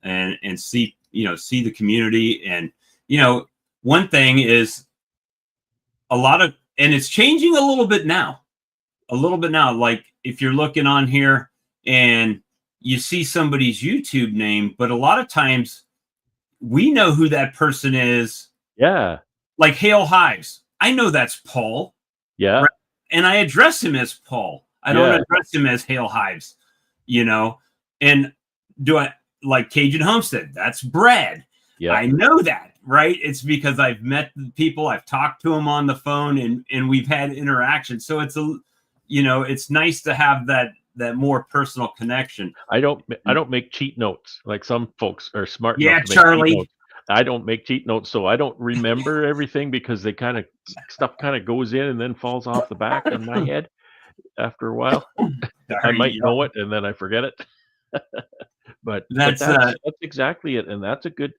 and see the community. And one thing is and it's changing a little bit now. Like if you're looking on here and you see somebody's YouTube name, but a lot of times we know who that person is. Yeah. Like Hail Hives, I know that's Paul. Yeah. Right? And I address him as Paul. I don't address him as Hail Hives. And do I like Cajun Homestead? That's Brad. Yeah. I know that, right? It's because I've met the people, I've talked to them on the phone, and we've had interaction. So it's it's nice to have that more personal connection. I don't make cheat notes like some folks are smart Yeah, enough to make cheat Charlie. notes. I don't make cheat notes, so I don't remember everything because stuff kind of goes in and then falls off the back in my head after a while. I might know it and then I forget it. But that's exactly it, and that's a good,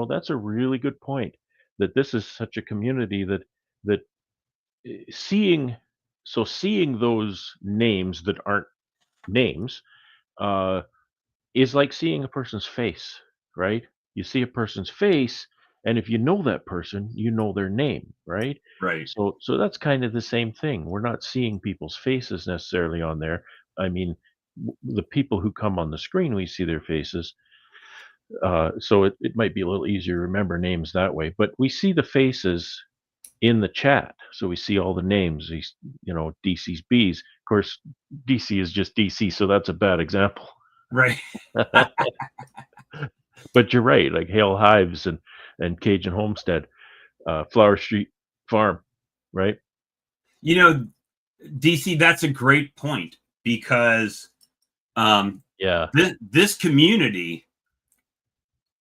that's a really good point. That this is such a community that seeing those names that aren't names uh, is like seeing a person's face, right? You see a person's face, and if you know that person, you know their name, right? Right. So that's kind of the same thing. We're not seeing people's faces necessarily on there. I mean, the people who come on the screen, we see their faces. So it might be a little easier to remember names that way. But we see the faces in the chat. So we see all the names, these, DC's bees. Of course, DC is just DC, so that's a bad example. Right. But you're right, like Hale Hives and Cajun Homestead, Flower Street Farm, right? DC, that's a great point because Yeah. this community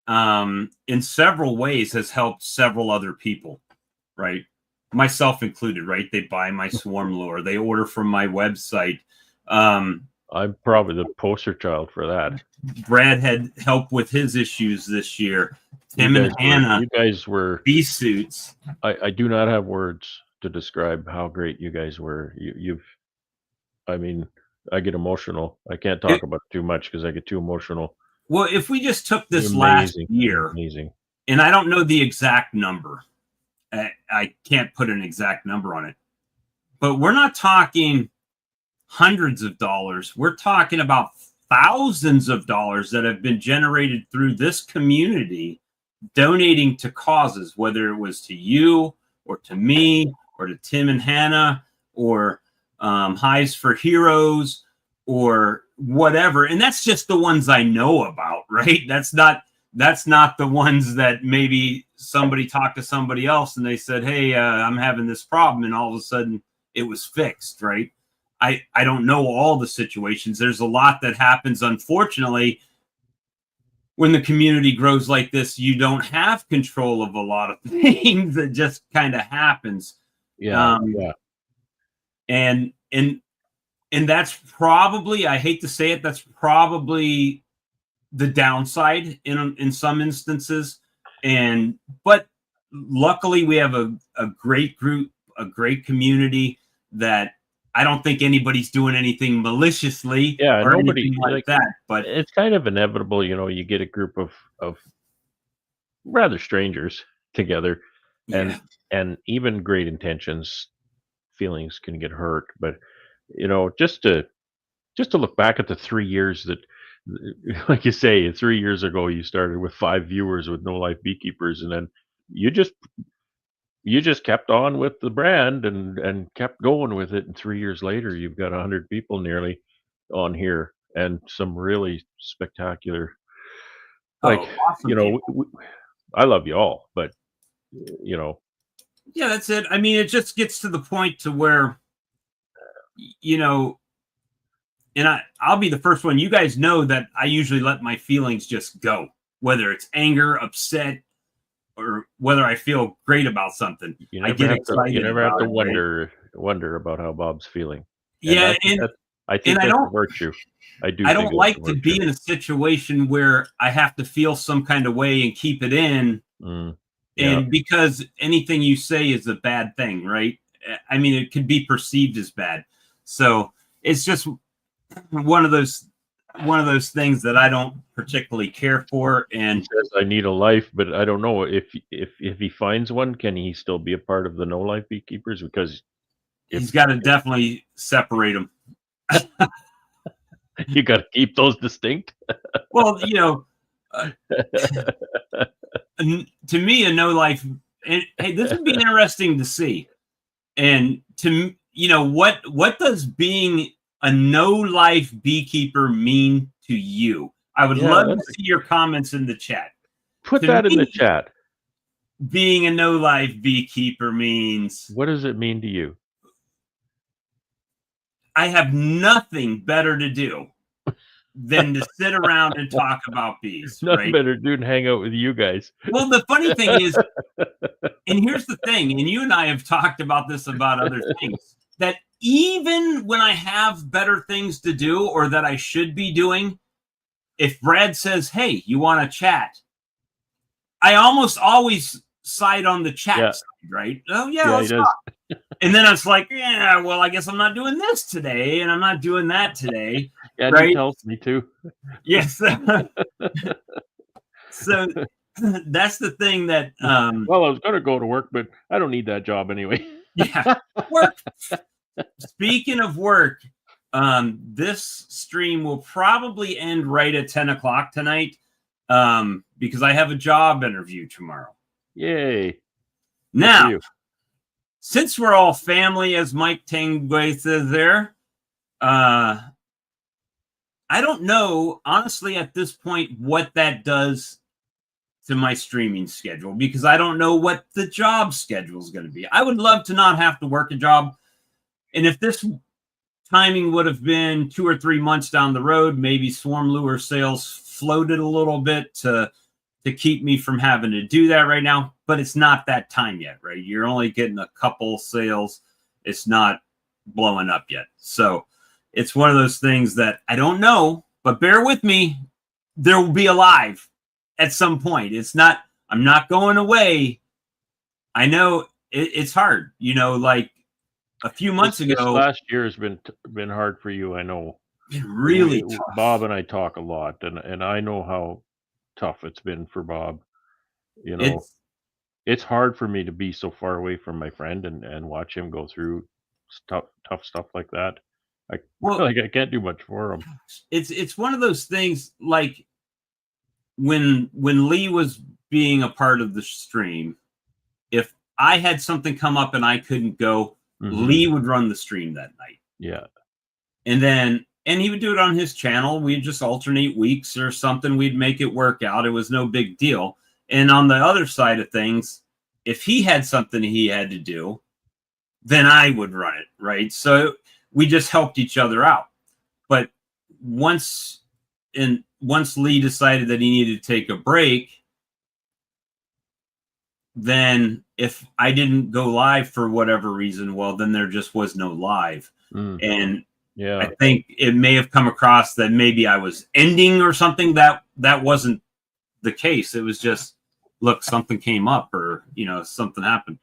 in several ways has helped several other people, right? Myself included, right? They buy my swarm lure, they order from my website. I'm probably the poster child for that. Brad had help with his issues this year. Tim and Hannah, you guys were bee suits. I do not have words to describe how great you guys were. I mean, I get emotional. I can't talk about it too much because I get too emotional. Well, if we just took this last year, and I don't know the exact number, I can't put an exact number on it, but we're not talking hundreds of dollars. We're talking about thousands of dollars that have been generated through this community donating to causes, whether it was to you or to me or to Tim and Hannah or Highs for Heroes or whatever. And that's just the ones I know about, right? That's not the ones that maybe somebody talked to somebody else and they said, hey, I'm having this problem. And all of a sudden it was fixed, right? I don't know all the situations. There's a lot that happens, unfortunately, when the community grows like this. You don't have control of a lot of things. It just kind of happens. Yeah. And that's probably, I hate to say it, that's probably the downside in some instances. But luckily we have a great group, a great community that I don't think anybody's doing anything maliciously or anything like that. But it's kind of inevitable, you get a group of rather strangers together, and even great intentions, feelings can get hurt. But just to look back at the 3 years that, like you say, 3 years ago you started with 5 viewers with No Life Beekeepers, and then you just kept on with the brand and kept going with it. And 3 years later, you've got 100 people nearly on here and some really spectacular, awesome I love you all, but yeah, that's it. I mean, it just gets to the point to where, and I'll be the first one. You guys know that I usually let my feelings just go, whether it's anger, upset, or whether I feel great about something. I get excited. You never have to wonder about how Bob's feeling. Yeah, I think I that's don't a virtue. I do I think don't it's a like to virtue. be in a situation where I have to feel some kind of way and keep it in. Yeah. And because anything you say is a bad thing, right? I mean, it could be perceived as bad. So it's just one of those things that I don't particularly care for. He And says I need a life, but I don't know if he finds one, can he still be a part of the no life beekeepers? Because if he's got to definitely separate them. you got to keep those distinct. Well, to me, a no life. And hey, this would be interesting to see. And what does being a no life beekeeper mean to you? I would Yeah, love to see your comments in the chat. put To that in the me, chat. being a no life beekeeper means What does it mean to you? I have nothing better to do than to sit around and talk about bees, Nothing right? better to do than hang out with you guys. Well, the funny thing is, and here's the thing, and you and I have talked about this about other things, that even when I have better things to do or that I should be doing, if Brad says, hey, you want to chat, I almost always side on the chat Yeah. side, right? Oh, yeah, Yeah, let's he does. talk. And then it's like, yeah, well, I guess I'm not doing this today, and I'm not doing that today. Yeah, right? he tells me too. Yes. So that's the thing that Well, I was gonna go to work, but I don't need that job anyway. yeah, work. Speaking of work, this stream will probably end right at 10 o'clock tonight because I have a job interview tomorrow. Yay. Now, since we're all family, as Mike Tangway says there, I don't know, honestly, at this point, what that does to my streaming schedule because I don't know what the job schedule is going to be. I would love to not have to work a job. And if this timing would have been 2 or 3 months down the road, maybe swarm lure sales floated a little bit to keep me from having to do that right now. But it's not that time yet, right? You're only getting a couple sales. It's not blowing up yet. So it's one of those things that I don't know, but bear with me. There will be a live at some point. It's not, I'm not going away. I know it's hard, like a few months ago. This last year has been hard for you, I know. Really tough. Bob and I talk a lot, and I know how tough it's been for Bob. It's hard for me to be so far away from my friend and watch him go through tough stuff like that. I can't do much for him. It's one of those things like when Lee was being a part of the stream, if I had something come up and I couldn't go, Lee would run the stream that night. Yeah. And he would do it on his channel. We'd just alternate weeks or something. We'd make it work out. It was no big deal. And on the other side of things, if he had something he had to do, then I would run it, right? So we just helped each other out. But once Lee decided that he needed to take a break, then if I didn't go live for whatever reason, well, then there just was no live. And yeah, I think it may have come across that maybe I was ending or something. That wasn't the case. It was just, look, something came up or, something happened.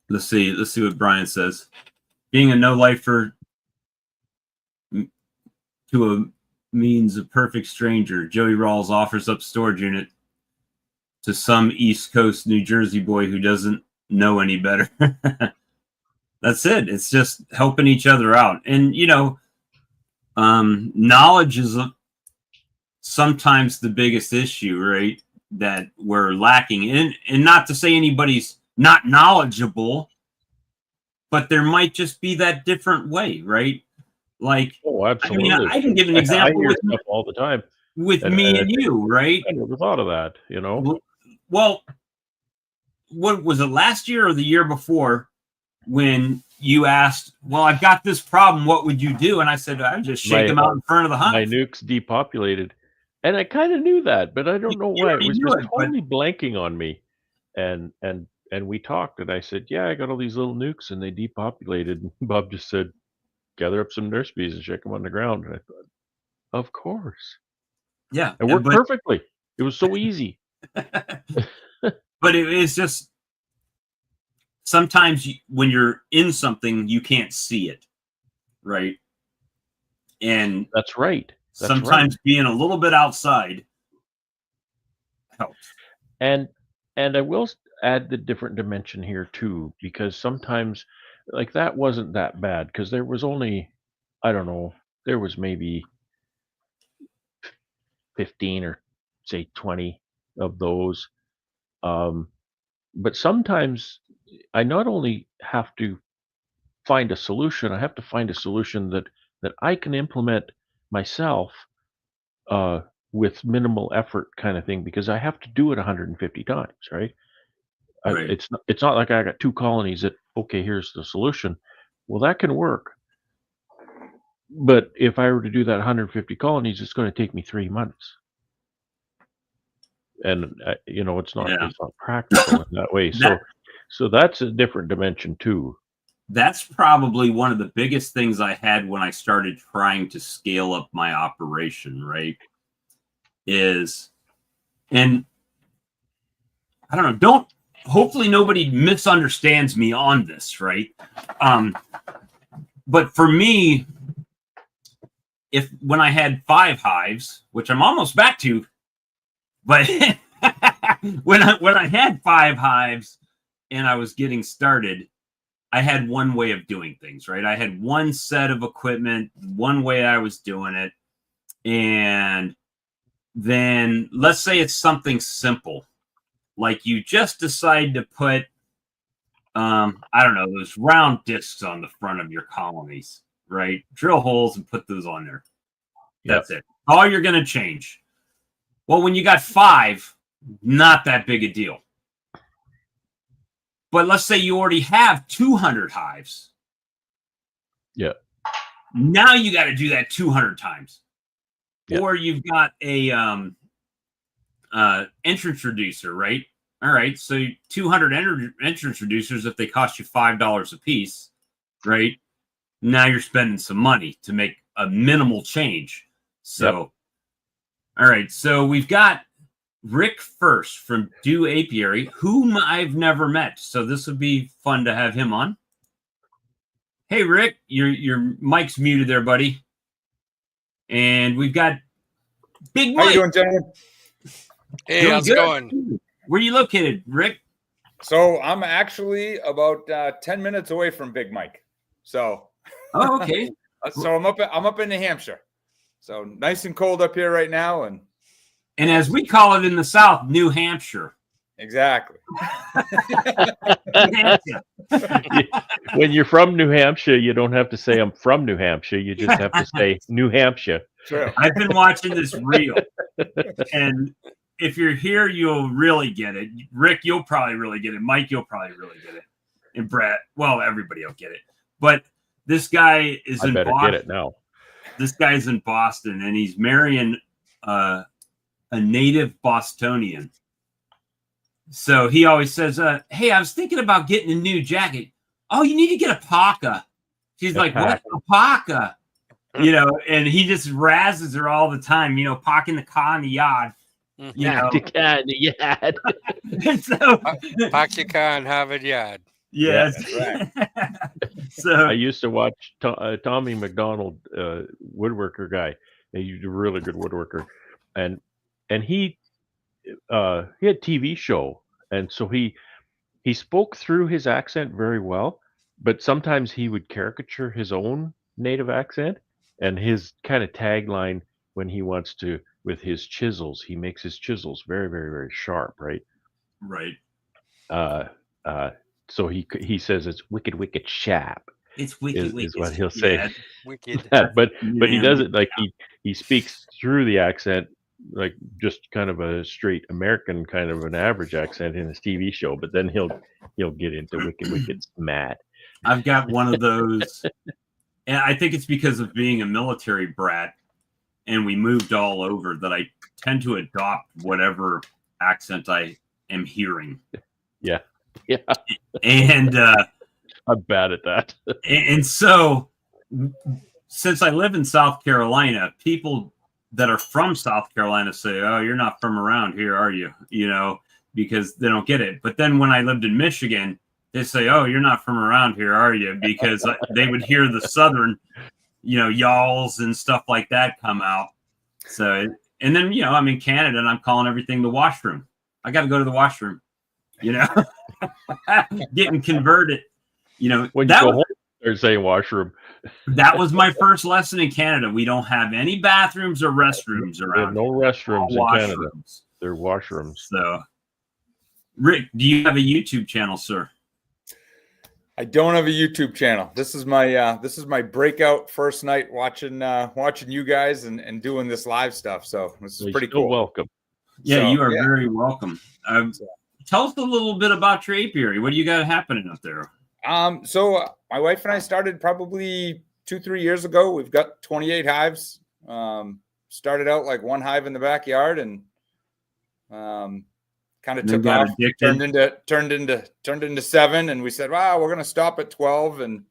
Let's see what Brian says. Being a no-lifer to a means a perfect stranger. Joey Rawls offers up storage unit to some East Coast New Jersey boy who doesn't know any better. That's it. It's just helping each other out. And, knowledge is sometimes the biggest issue, right? That we're lacking. And not to say anybody's not knowledgeable, but there might just be that different way, right? Like, absolutely. I mean, I can give an example. I hear stuff all the time with me and you, right? I never thought of that, Well, what was it, last year or the year before, when you asked, well, I've got this problem, what would you do? And I said, I'd just shake them out in front of the hive. My nukes depopulated. And I kind of knew that, but I don't know why. It was just totally blanking on me. And and we talked, and I said, "Yeah, I got all these little nukes, and they depopulated." And Bob just said, "Gather up some nurse bees and shake them on the ground." And I thought, "Of course." Yeah, It worked perfectly. It was so easy. but it is just sometimes when you're in something, you can't see it, right? And That's right. That's right. sometimes being a little bit outside helps. And I will add the different dimension here too, because sometimes, like, that wasn't that bad because there was only, I don't know, there was maybe 15 or say 20 of those. Um, but sometimes I not only have to find a solution, I have to find a solution that I can implement myself, uh, with minimal effort, kind of thing, because I have to do it 150 times, right? Right. It's not like I got 2 colonies that, "Okay, here's the solution." Well, that can work, but if I were to do that 150 colonies, it's gonna take me 3 months, and, Yeah. it's not practical in that way, That so that's a different dimension too. that's probably one of the biggest things I had when I started trying to scale up my operation, right? Is and I don't know, don't hopefully nobody misunderstands me on this, right? Um, but for me, if when I had 5 hives, which I'm almost back to, but when I had 5 hives and I was getting started, I had one way of doing things, right? I had one set of equipment, one way I was doing it. And then let's say it's something simple, like you just decide to put, I don't know, those round discs on the front of your colonies, right? Drill holes and put those on there. Yep. That's it. All you're going to change. Well, when you got 5, not that big a deal. But let's say you already have 200 hives. Yeah. Now you got to do that 200 times. Yeah. Or you've got a entrance reducer, right? All right, so 200 entrance reducers, if they cost you $5 a piece, right? Now you're spending some money to make a minimal change. So, all right, so we've got Rick first from Dew Apiary, whom I've never met. So this would be fun to have him on. Hey, Rick, your mic's muted there, buddy. And we've got Big Mike. How you doing, gentlemen? Hey, Doing how's it good. going? Where are you located, Rick? So I'm actually about 10 minutes away from Big Mike. So, Oh, okay. so I'm up in New Hampshire. So nice and cold up here right now, and as we call it in the South, New Hampshire. exactly. New Hampshire. When you're from New Hampshire, you don't have to say I'm from New Hampshire. You just have to say New Hampshire. True. I've been watching this reel, and if you're here, you'll really get it. Rick, you'll probably really get it. Mike, you'll probably really get it. And Brett, well, everybody will get it. But this guy is I in better Boston. get it now. This guy's in Boston, and he's marrying a native Bostonian. So he always says, hey, I was thinking about getting a new jacket. Oh, you need to get a parka. She's like, what? A parka? You know, and he just razzes her all the time, you know, parking the car in the yard. You know. The cat in the yard. And so, Park your car and Harvard Yard. yes. Right. I So, used to watch Tommy McDonald, woodworker guy. He's a really good woodworker, and he had a TV show, and so he spoke through his accent very well, but sometimes he would caricature his own native accent, and his kind of tagline when he wants to, with his chisels, he makes his chisels very, very, very sharp, right? right. So he says it's wicked, wicked sharp. It's wicked, Is what he'll say. Yeah. Wicked. But he Man, does it like he speaks through the accent, like just kind of a straight American kind of an average accent in his TV show. But then he'll get into wicked mad. I've got one of those, and I think it's because of being a military brat, and we moved all over, that I tend to adopt whatever accent I am hearing. Yeah. Yeah, And I'm bad at that. and so since I live in South Carolina, people that are from South Carolina say, "Oh, you're not from around here, are you?" You know, because they don't get it. But then when I lived in Michigan, they say, "Oh, you're not from around here, are you?" Because they would hear the Southern, y'alls and stuff like that come out. So, and then, I'm in Canada and I'm calling everything the washroom. I got to go to the washroom, getting converted, When you go home, they're saying washroom. that was my first lesson in Canada. We don't have any bathrooms or restrooms They have around. no restrooms in Canada. Washrooms. They're washrooms. So, Rick, do you have a YouTube channel, sir? I don't have a YouTube channel. This is my breakout first night watching you guys and doing this live stuff. So this is pretty cool. Welcome. Yeah, So, you are very welcome. Tell us a little bit about your apiary. What do you got happening up there? So my wife and I started probably 2-3 years ago. We've got 28 hives. Started out like one hive in the backyard and kind of took off, turned into 7, and we said, wow, we're going to stop at 12. And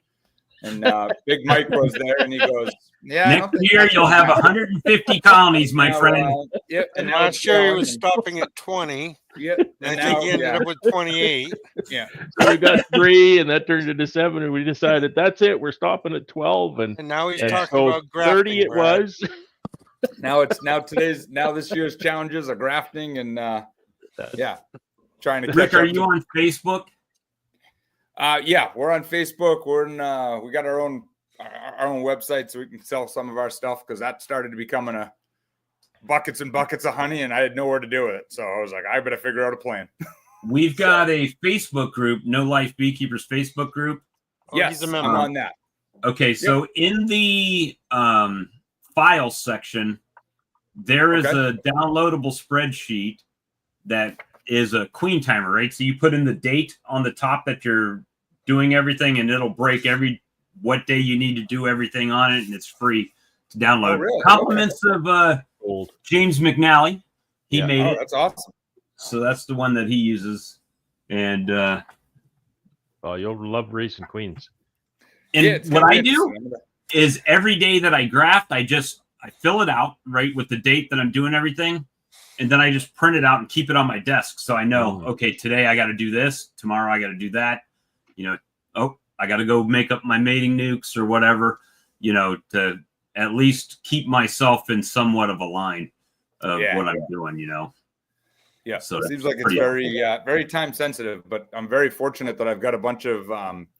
Big Mike was there and he goes, yeah, next year you'll have 150 colonies, my friend. Yeah, and last year he was stopping at 20. Yeah, and I think he ended up with 28. Yeah, so we got 3, and that turned into 7, and we decided that's it. We're stopping at 12, and now he's talking about grafting. 30 it was. Now this year's challenges are grafting and trying to. Rick, are you on Facebook? Yeah, we're on Facebook. We're in. We got our own website, so we can sell some of our stuff because that started to becoming a buckets and buckets of honey, and I had nowhere to do with it. So I was like, I better figure out a plan. We've got a Facebook group, No Life Beekeepers Facebook group. Yes, I'm on that. Okay, so in the files section, there is a downloadable spreadsheet that is a queen timer, right? So you put in the date on the top that you're doing everything, and it'll break what day you need to do everything on it, and it's free to download. Oh, really? Compliments of James McNally. He made it. That's awesome. So that's the one that he uses. And you'll love racing queens. And what I do is every day that I graft, I fill it out, right, with the date that I'm doing everything. And then I just print it out and keep it on my desk. So I know, okay, today I got to do this. Tomorrow I got to do that. I got to go make up my mating nukes or whatever, to at least keep myself in somewhat of a line of what I'm doing, Yeah, so it seems like it's very time sensitive, but I'm very fortunate that I've got a bunch of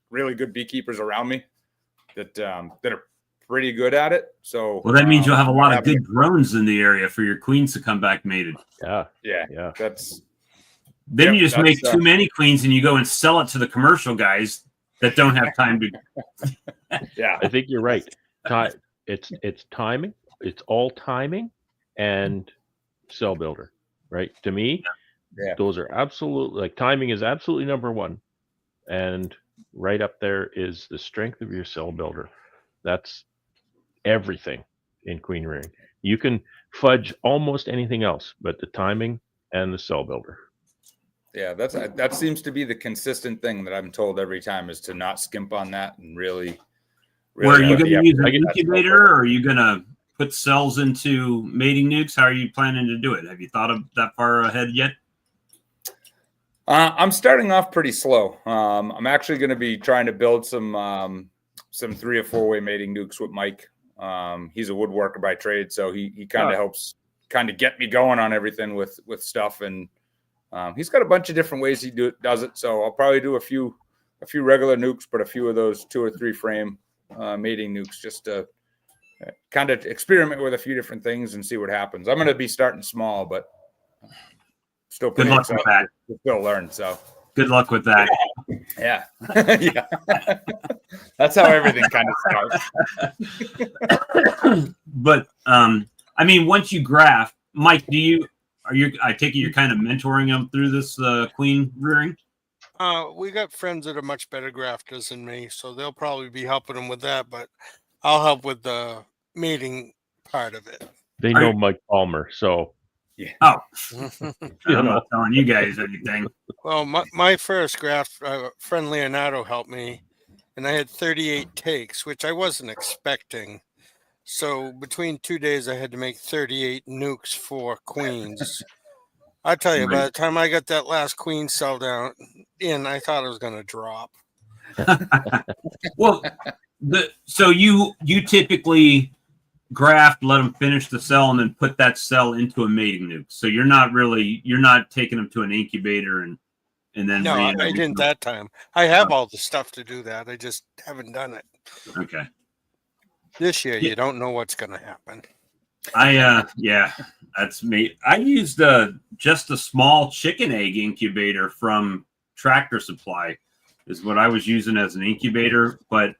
really good beekeepers around me that are pretty good at it. So that means you'll have a lot of good drones in the area for your queens to come back mated. Yeah. Then you just make too many queens and you go and sell it to the commercial guys that don't have time to. Yeah, I think you're right. It's timing. It's all timing and cell builder, right? To me, those are absolutely, like, timing is absolutely number one, and right up there is the strength of your cell builder. That's everything in queen rearing. You can fudge almost anything else, but the timing and the cell builder. Yeah, that seems to be the consistent thing that I'm told every time, is to not skimp on that and really. Where are you going to use an incubator, or are you going to put cells into mating nukes? How are you planning to do it? Have you thought of that far ahead yet? I'm starting off pretty slow. I'm actually going to be trying to build some 3 or 4-way mating nukes with Mike. He's a woodworker by trade, so he kind of helps kind of get me going on everything with stuff, and he's got a bunch of different ways he does it. So I'll probably do a few regular nukes, but a few of those 2 or 3 frame mating nukes, just to kind of experiment with a few different things and see what happens. I'm going to be starting small, but still good luck with that. Still learn. So good luck with that. Yeah. Yeah. That's how everything kind of starts. But I mean, once you graft, Mike, I take it you're kind of mentoring them through this queen rearing? We got friends that are much better grafters than me, so they'll probably be helping them with that, but I'll help with the mating part of it. They know Mike Palmer, so Yeah. Oh, You I'm know. not telling you guys anything. Well, my first graft, friend Leonardo helped me, and I had 38 takes, which I wasn't expecting. So between 2 days, I had to make 38 nukes for queens. I tell you, by the time I got that last queen cell down in, I thought it was going to drop. Well, so you typically graft, let them finish the cell, and then put that cell into a mating nuke. So you're not taking them to an incubator and then No, I didn't that time. I have all the stuff to do that. I just haven't done it. Okay. This year, you don't know what's going to happen. Yeah, that's me. I used just a small chicken egg incubator from Tractor Supply is what I was using as an incubator. But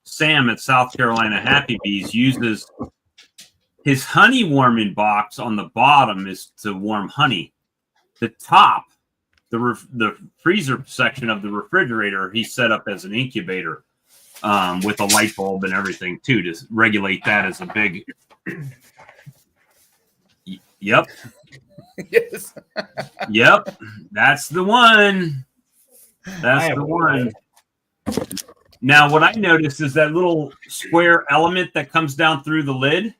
Sam at South Carolina Happy Bees uses his honey warming box on the bottom is to warm honey. The top, the freezer section of the refrigerator, he set up as an incubator with a light bulb and everything too to regulate that as a big. Yep. Yes. Yep. That's the one. That's the one. Now, what I noticed is that little square element that comes down through the lid,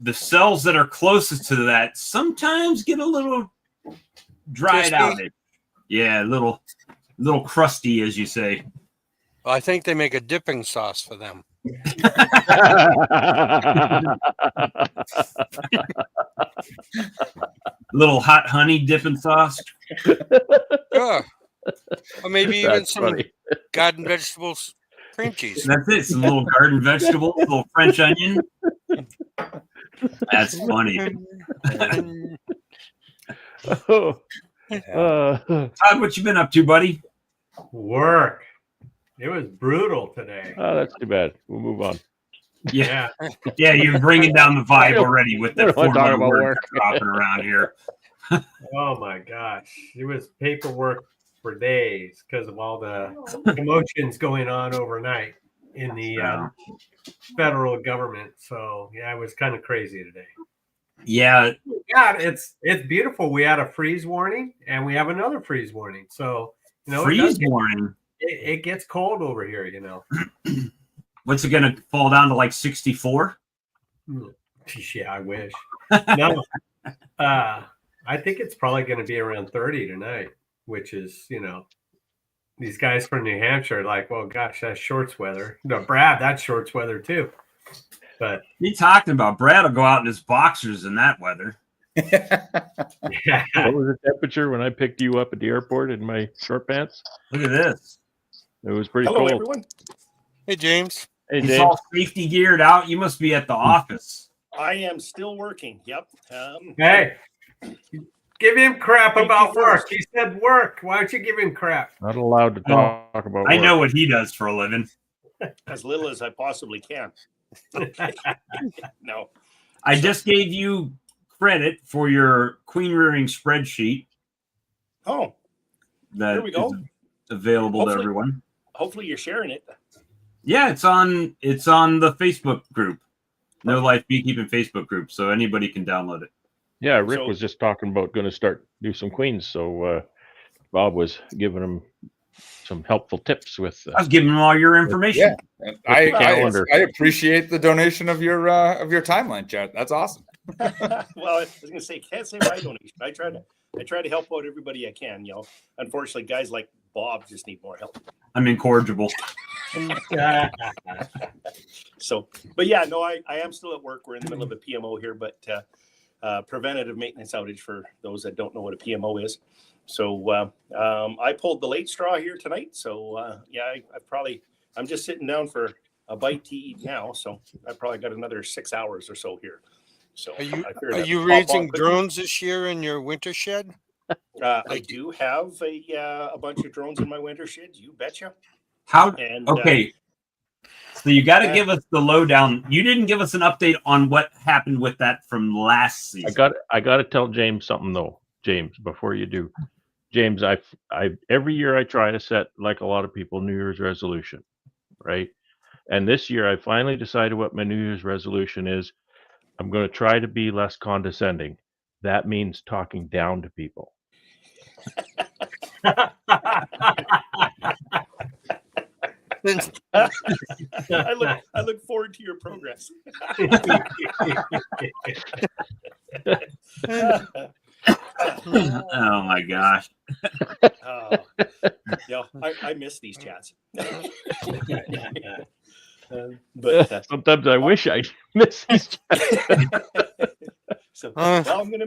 the cells that are closest to that sometimes get a little dried out. Yeah, a little crusty, as you say. Well, I think they make a dipping sauce for them. Little hot honey dipping sauce. Sure. Or maybe even That's some funny. garden vegetables cream cheese. That's it. Some little garden vegetables, little French onion. That's funny. Oh, Todd, what you been up to, buddy? Work. It was brutal today. oh, that's too bad. We'll move on. Yeah, you're bringing down the vibe already with I that don't wanna talk 4-letter about word work. dropping around here. Oh my gosh. It was paperwork for days because of all the commotions going on overnight in the federal government. So yeah, it was kind of crazy today. Yeah, it's beautiful. We had a freeze warning and we have another freeze warning. So freeze warning. It gets cold over here, What's it gonna fall down to, like 64? Yeah, I wish. No, I think it's probably going to be around 30 tonight, which is, these guys from New Hampshire are like, well, gosh, that's shorts weather. No, Brad, that's shorts weather too. But you talking about Brad will go out in his boxers in that weather. yeah. What was the temperature when I picked you up at the airport in my short pants? Look at this. It was pretty Hello, cold. everyone. Hey, James. Hey, He's James. all safety geared out. You must be at the office. I am still working. Yep. Hey, give him crap Thank about you work. first. He said work. Why don't you give him crap? Not allowed to talk about I work. know what he does for a living. As little as I possibly can. No. I just gave you credit for your queen rearing spreadsheet Oh, that Here we go. is available to Hopefully- everyone. hopefully you're sharing it. Yeah, it's on the Facebook group. No Life Beekeeping Facebook group, so anybody can download it. Yeah, Rick So- was just talking about going to do some queens. So Bob was giving him some helpful tips with. I was giving them all your information. Yeah. the calendar. I appreciate the donation of your timeline, chat. That's awesome. Well, I was going to say, can't say my donation. I try to help out everybody I can. Unfortunately, guys like Bob just need more help. I'm incorrigible. So, but yeah, no, I am still at work. We're in the middle of a PMO here, but preventative maintenance outage for those that don't know what a PMO is. So I pulled the late straw here tonight. So yeah, I'm just sitting down for a bite to eat now. So I probably got another 6 hours or so here. So Are you I figured are I'd you pop on raising quickly. drones this year in your winter shed? I do have a bunch of drones in my winter shed. You betcha. How? And Okay. So you got to give us the lowdown. You didn't give us an update on what happened with that from last season. I got to tell James something though. James, before you do, James, I every year I try to set, like a lot of people, New Year's resolution, right? And this year I finally decided what my New Year's resolution is. I'm going to try to be less condescending. that means talking down to people. I look forward to your progress. Oh my gosh. Yeah, I miss these chats. But Sometimes I wish I miss these chats. so well, I'm gonna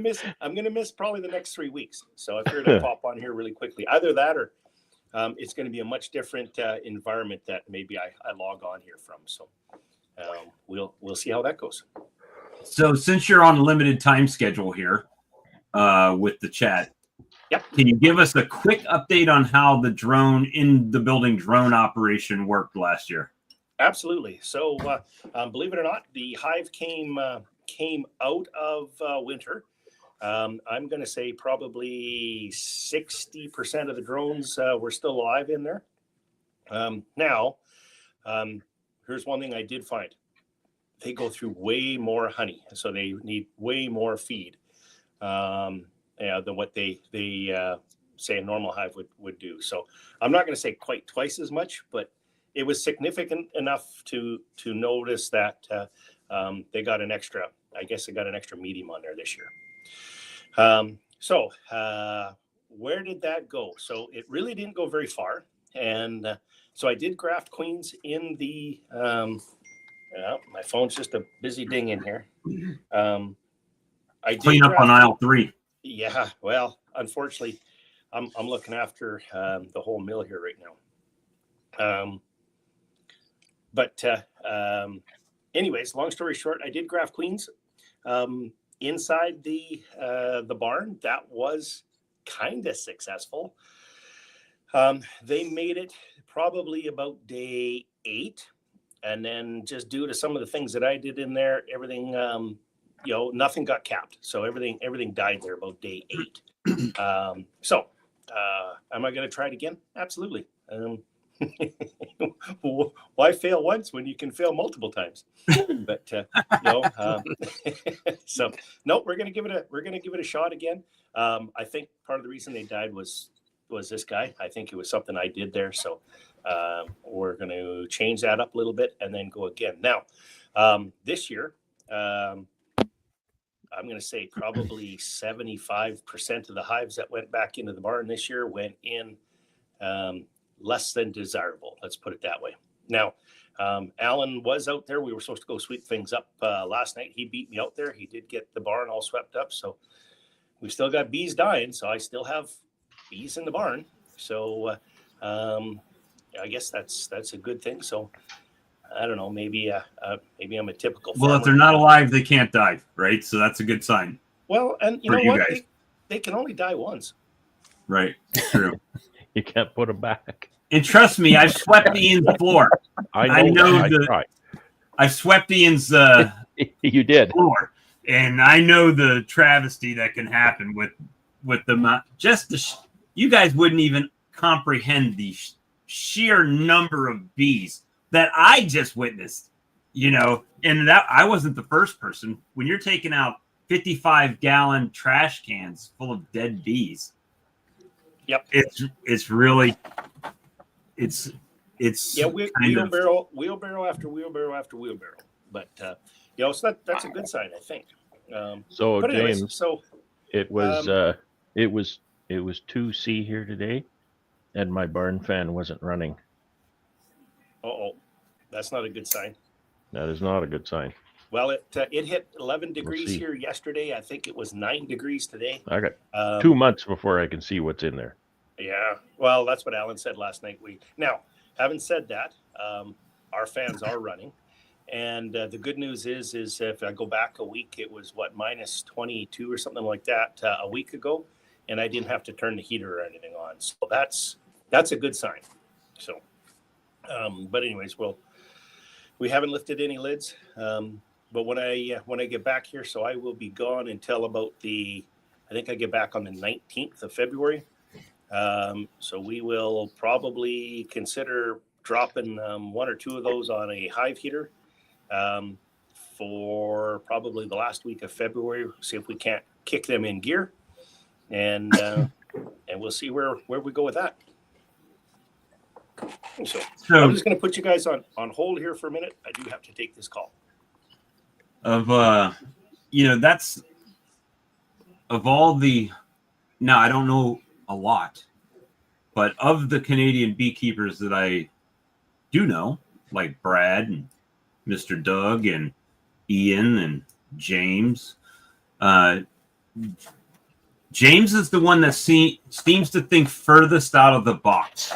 miss probably the next 3 weeks. So I figured I'd pop on here really quickly. Either that or it's going to be a much different environment that maybe I log on here from. So we'll see how that goes. So since you're on a limited time schedule here with the chat, yep, can you give us a quick update on how the drone in the building drone operation worked last year? Absolutely. So believe it or not, the hive came out of winter. I'm going to say probably 60% of the drones were still alive in there. Now, here's one thing I did find. They go through way more honey, so they need way more feed than what they say a normal hive would do. So I'm not going to say quite twice as much, but it was significant enough to notice that they got an extra, I guess they got an extra medium on there this year. So where did that go? So it really didn't go very far. And so I did graft queens in the, my phone's just a busy ding in here. I clean up on aisle 3. Yeah, well, unfortunately, I'm looking after the whole mill here right now. But anyways, long story short, I did graft queens inside the barn. That was kind of successful. They made it probably about day 8, and then just due to some of the things that I did in there, everything nothing got capped, so everything died there about day 8. So am I going to try it again? Absolutely. Why fail once when you can fail multiple times? But so no, we're gonna give it a shot again. I think part of the reason they died was this guy. I think it was something I did there. So we're going to change that up a little bit and then go again. Now this year, I'm going to say probably 75% of the hives that went back into the barn this year went in less than desirable. Let's put it that way. Now, Alan was out there. We were supposed to go sweep things up last night. He beat me out there. He did get the barn all swept up. So we still got bees dying. So I still have bees in the barn. So I guess that's a good thing. So I don't know. Maybe I'm a typical farmer. Well, if they're not alive, they can't die, right? So that's a good sign. Well, and you know what? They can only die once. Right. True. You can't put them back. And trust me, I've swept Ian's floor. I swept Ian's you did floor, and I know the travesty that can happen with the you guys wouldn't even comprehend the sheer number of bees that I just witnessed. And that I wasn't the first person. When you're taking out 55-gallon trash cans full of dead bees. Yep. It's really wheelbarrow after wheelbarrow after wheelbarrow. But so that's a good sign, I think. So anyways, James, so it was 2C here today, and my barn fan wasn't running. That's not a good sign. That is not a good sign. Well, it hit 11 degrees here yesterday. I think it was 9 degrees today. I got 2 months before I can see what's in there. Yeah, well, that's what Alan said last night. Now, having said that, our fans are running, and the good news is if I go back a week, it was minus 22 or something like that a week ago, and I didn't have to turn the heater or anything on. So that's a good sign. So, but anyways, we haven't lifted any lids, but when I get back here, so I will be gone until about I think I get back on the 19th of February. So we will probably consider dropping 1 or 2 of those on a hive heater for probably the last week of February. See if we can't kick them in gear, and we'll see where we go with that. So I'm just going to put you guys on hold here for a minute. I do have to take this call. That's of all the. Now I don't know a lot, but of the Canadian beekeepers that I do know, like Brad and Mr. Doug and Ian and James, James is the one that seems to think furthest out of the box.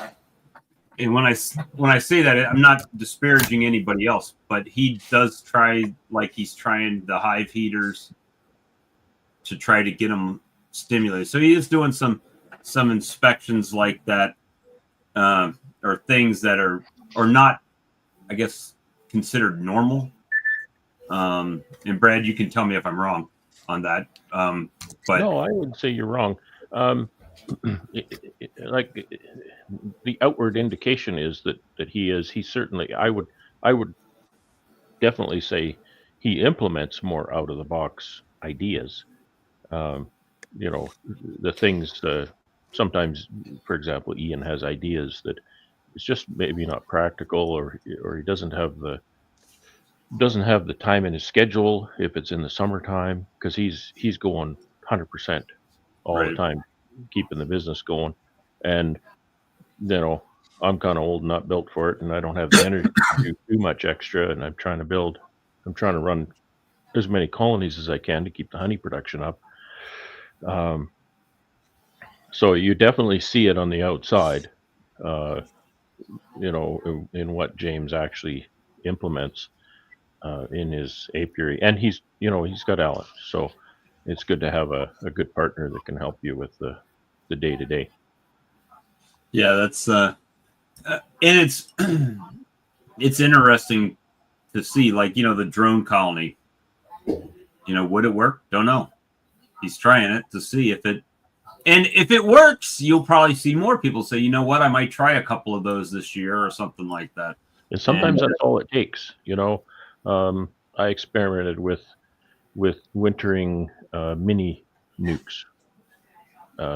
And when I say that, I'm not disparaging anybody else, but he does try, like he's trying the hive heaters to try to get them stimulated. So he is doing some inspections like that, or things that are not, I guess, considered normal. And Brad, you can tell me if I'm wrong on that. But no, I would say you're wrong. Like the outward indication is that he certainly, I would definitely say he implements more out of the box ideas. The things, sometimes, for example, Ian has ideas that it's just maybe not practical, or he doesn't have the time in his schedule if it's in the summertime, because he's going 100% all Right. the time, keeping the business going. And I'm kind of old and not built for it, and I don't have the energy to do too much extra, and I'm trying to run as many colonies as I can to keep the honey production up. So you definitely see it on the outside, in what James actually implements in his apiary. And he's got Alan, so it's good to have a good partner that can help you with the day-to-day. yeah, that's and it's it's interesting to see, like, the drone colony. Would it work? Don't know. He's trying it to see if it works. You'll probably see more people say, you know what, I might try a couple of those this year or something like that. And sometimes that's all it takes. I experimented with wintering mini nukes.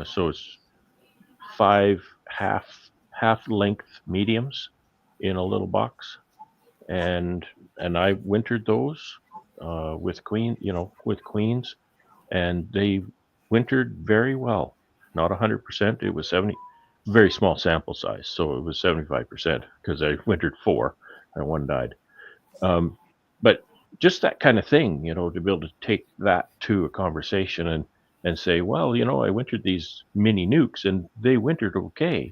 So it's 5 half length mediums in a little box, and I wintered those with queens, and they wintered very well. Not 100%. It was 70. Very small sample size, so it was 75% because I wintered 4 and 1 died. But just that kind of thing, to be able to take that to a conversation and say, well, I wintered these mini nukes and they wintered okay.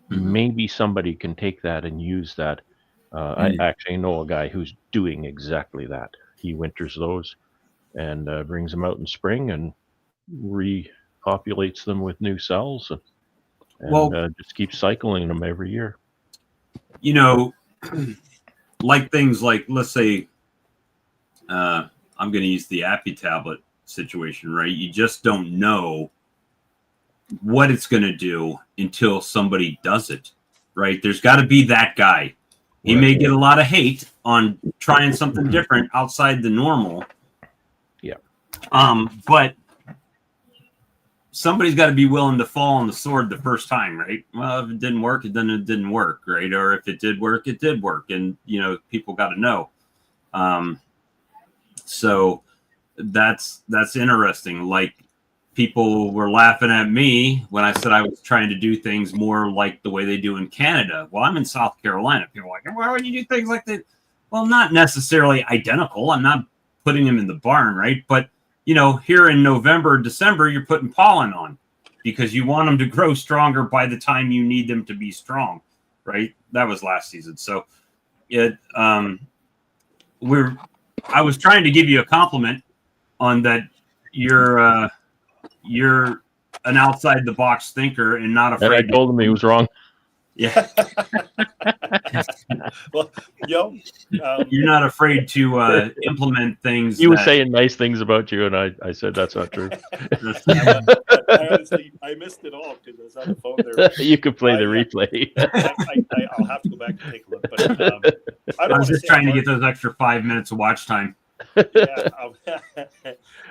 Mm-hmm. Maybe somebody can take that and use that. I actually know a guy who's doing exactly that. He winters those and brings them out in spring and repopulates them with new cells. And just keep cycling them every year. Like things like, let's say, I'm going to use the Appy tablet situation, right? You just don't know what it's going to do until somebody does it, right? There's got to be that guy. He may get a lot of hate on trying something different outside the normal. Yeah. But somebody's got to be willing to fall on the sword the first time, right? Well, if it didn't work, then it didn't work, right? Or if it did work, it did work. And, people got to know. So that's interesting. Like, people were laughing at me when I said I was trying to do things more like the way they do in Canada. Well, I'm in South Carolina. People are like, why would you do things like that? Well, not necessarily identical. I'm not putting them in the barn, right? But here in November, December, you're putting pollen on because you want them to grow stronger by the time you need them to be strong, right? That was last season. So I was trying to give you a compliment on that. You're an outside the box thinker and not afraid. And I told him he was wrong. Yeah. Well, you're not afraid to implement things. He was saying nice things about you, and I said that's not true. Honestly, I missed it all because I was on the phone there. You could play the replay. I'll have to go back and take a look. But I was just trying to get those extra 5 minutes of watch time. Yeah,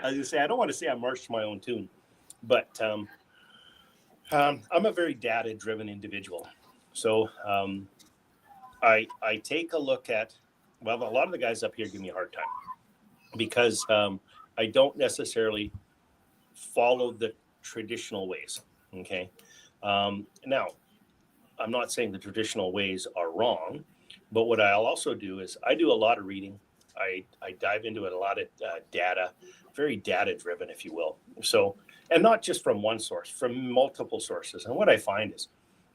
I was gonna say I don't want to say I march to my own tune, but I'm a very data-driven individual. So I take a look at, well, a lot of the guys up here give me a hard time because I don't necessarily follow the traditional ways. Okay. Now, I'm not saying the traditional ways are wrong, but what I'll also do is I do a lot of reading. I dive into it, a lot of data, very data driven, if you will. So, and not just from one source, from multiple sources. And what I find is,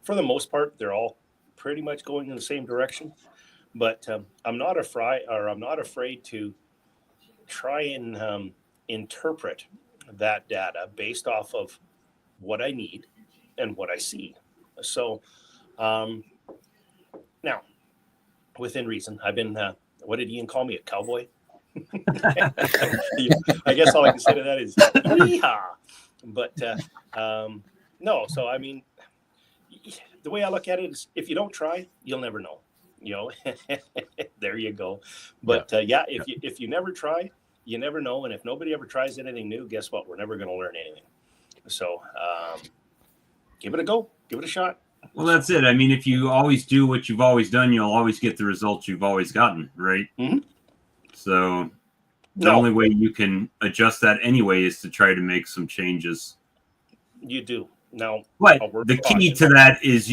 for the most part, they're all pretty much going in the same direction. But I'm not afraid to try and interpret that data based off of what I need and what I see. So now, within reason, I've been, what did Ian call me, a cowboy? I guess all I can say to that is, yeehaw. But no, so I mean, the way I look at it is if you don't try, you'll never know. There you go. But if you never try, you never know. And if nobody ever tries anything new, guess what? We're never going to learn anything. So give it a go. Give it a shot. Well, that's it. I mean, if you always do what you've always done, you'll always get the results you've always gotten, right? Mm-hmm. So the only way you can adjust that anyway is to try to make some changes. You do. Now, but the key to that is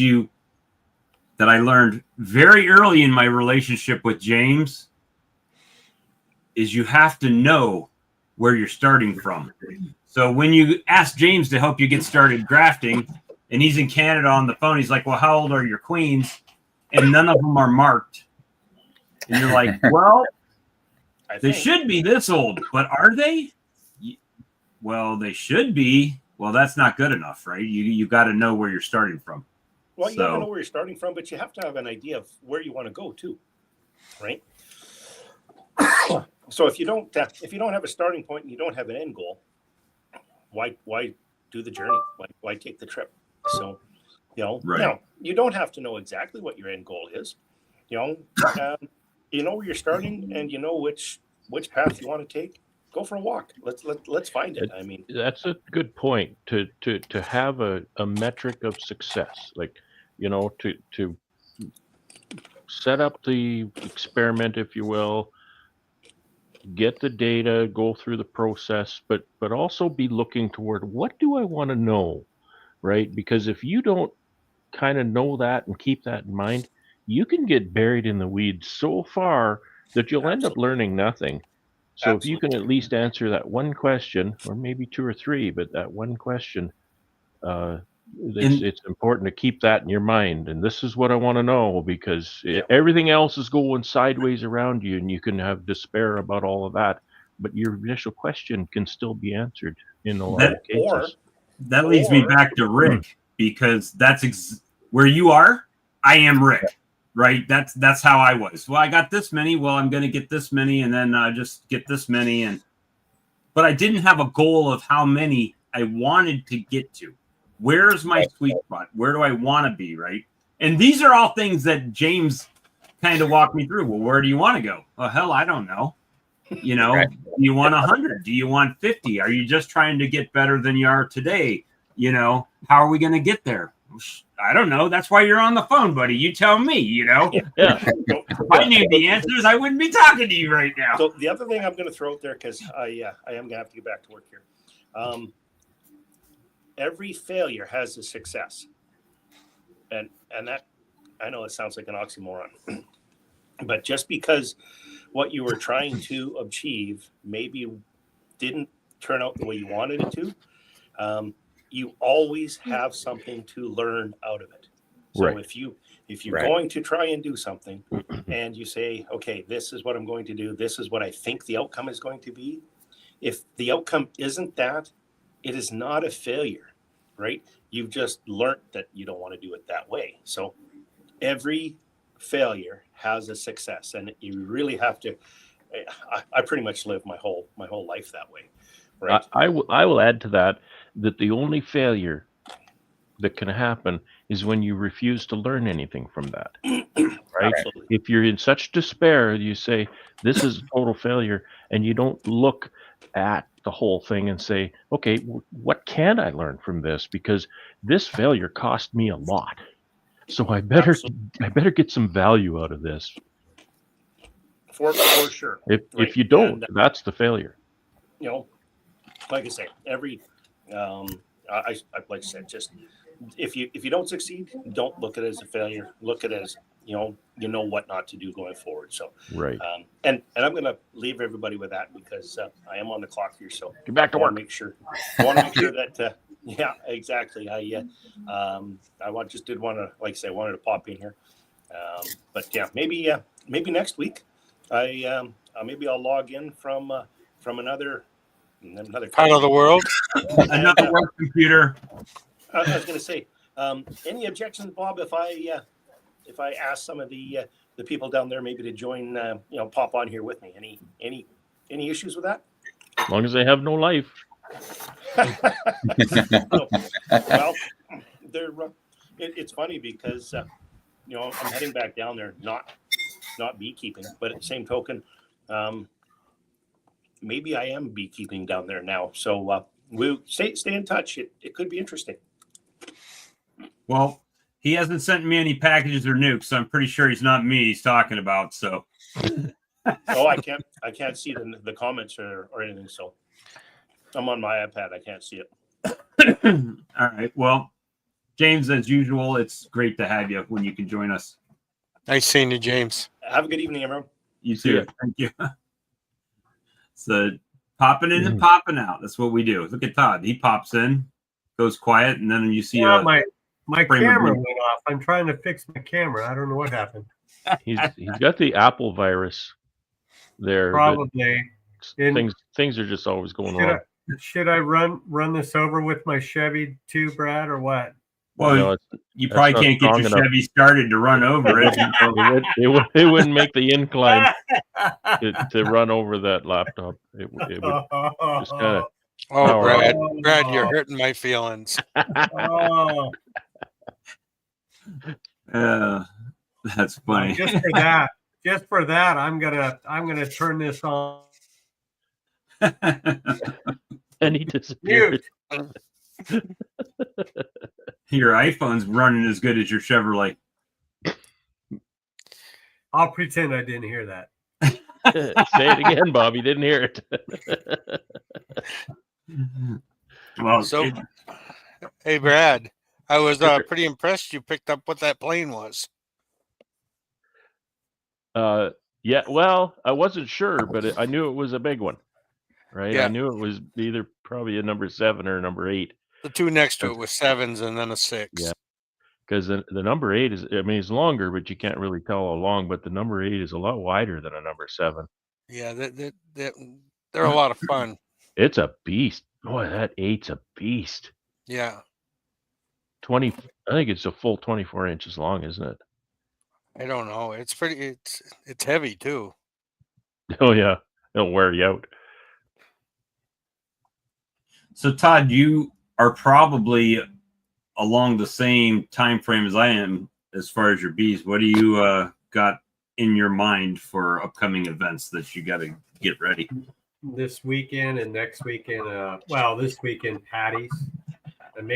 that I learned very early in my relationship with James is you have to know where you're starting from. So when you ask James to help you get started grafting, and he's in Canada on the phone, he's like, well, how old are your queens? And none of them are marked. And you're like, well, they should be this old, but are they? Well, they should be. Well, that's not good enough, right? You got to know where you're starting from. Well, you got to know where you're starting from, but you have to have an idea of where you want to go too, right? So if you don't have a starting point and you don't have an end goal, why do the journey? Why take the trip? So, now you don't have to know exactly what your end goal is. You know where you're starting, and you know which path you want to take. Go for a walk. Let's find it. I mean, that's a good point to have a metric of success, like to set up the experiment, if you will, get the data, go through the process, but also be looking toward what do I want to know, right? Because if you don't kind of know that and keep that in mind, you can get buried in the weeds so far that you'll end up learning nothing. So if you can at least answer that one question, or maybe two or three, but that one question, it's important to keep that in your mind. And this is what I want to know, because everything else is going sideways around you, and you can have despair about all of that. But your initial question can still be answered in a lot of cases. That leads me back to Rick, because that's where you are. I am Rick. Right. That's how I was. Well, I got this many. Well, I'm going to get this many, and then just get this many. But I didn't have a goal of how many I wanted to get to. Where's my sweet spot? Where do I want to be? Right. And these are all things that James kind of walked me through. Well, where do you want to go? Well, hell, I don't know. Do you want 100? Do you want 50? Are you just trying to get better than you are today? How are we going to get there? I don't know. That's why you're on the phone, buddy. You tell me, Yeah. If I knew the answers, I wouldn't be talking to you right now. So the other thing I'm going to throw out there, because I am going to have to get back to work here. Every failure has a success. And that, I know it sounds like an oxymoron, but just because what you were trying to achieve maybe didn't turn out the way you wanted it to, you always have something to learn out of it. So if you're going to try and do something and you say, okay, this is what I'm going to do, this is what I think the outcome is going to be. If the outcome isn't that, it is not a failure, right? You've just learned that you don't want to do it that way. So every failure has a success, and you really have to, I pretty much live my whole life that way. Right. I will add to that the only failure that can happen is when you refuse to learn anything from that. Right? Absolutely. If you're in such despair, you say, this is a total failure, and you don't look at the whole thing and say, okay, what can I learn from this? Because this failure cost me a lot. So I better get some value out of this. For sure. If you don't, that's the failure. You know, like I say, every I like I said, just if you don't succeed, don't look at it as a failure. Look at it as you know what not to do going forward. So right. And I'm going to leave everybody with that because I am on the clock here. So get back to work. I want to make sure that yeah, exactly. I just did want to, like I say, I wanted to pop in here. But yeah, maybe next week maybe I'll log in from another part of the world. Another work computer. I was going to say, any objections, Bob, if I ask some of the people down there maybe to join, pop on here with me? Any issues with that? As long as they have no life. Well, it's funny because I'm heading back down there, not beekeeping, but at the same token, maybe I am beekeeping down there now. So we'll stay in touch. It could be interesting. Well, he hasn't sent me any packages or nukes, so I'm pretty sure he's not me he's talking about. So, oh, I can't see the comments or anything. So, I'm on my iPad. I can't see it. All right. Well, James, as usual, it's great to have you when you can join us. Nice seeing you, James. Have a good evening, everyone. You too. Thank you. So, popping in and popping out. That's what we do. Look at Todd. He pops in, goes quiet, and then you see my camera went off. I'm trying to fix my camera. I don't know what happened. He's got the Apple virus there. Probably. Things are just always going wrong. Should I run this over with my Chevy too, Brad, or what? Well, no, you probably can't get your Chevy started to run over it. It wouldn't make the incline to run over that laptop. It would just kind of. Oh, Brad, you're hurting my feelings. That's funny. Just for that, I'm gonna turn this on. And he disappeared. Your iPhone's running as good as your Chevrolet. I'll pretend I didn't hear that. Say it again, Bob. You didn't hear it. Well, hey, Brad, I was pretty impressed you picked up what that plane was. Yeah, well, I wasn't sure, but I knew it was a big one, right? Yeah. I knew it was either probably a number 7 or a number 8. The two next to it was 7s and then a 6. Yeah, because the number 8 is, it's longer, but you can't really tell how long. But the number 8 is a lot wider than a number 7. Yeah, they're a lot of fun. It's a beast. Boy, that 8's a beast. Yeah. 20. I think it's a full 24 inches long, isn't it? I don't know. It's pretty. It's heavy too. Oh yeah, it'll wear you out. So Todd, you are probably along the same time frame as I am as far as your bees. What do you got in your mind for upcoming events that you got to get ready? This weekend and next weekend. This weekend patties. I'm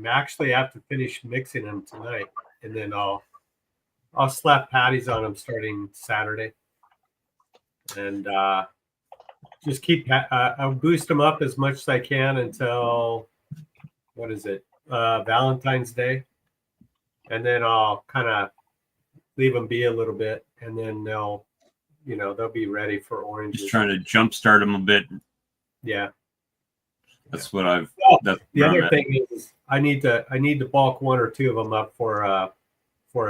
actually have to finish mixing them tonight, and then I'll slap patties on them starting Saturday, and just keep. I'll boost them up as much as I can until Valentine's Day, and then I'll kind of leave them be a little bit, and then they'll be ready for oranges. Just trying to jumpstart them a bit. Yeah, that's what I've. The other thing is I need to bulk 1 or 2 of them up for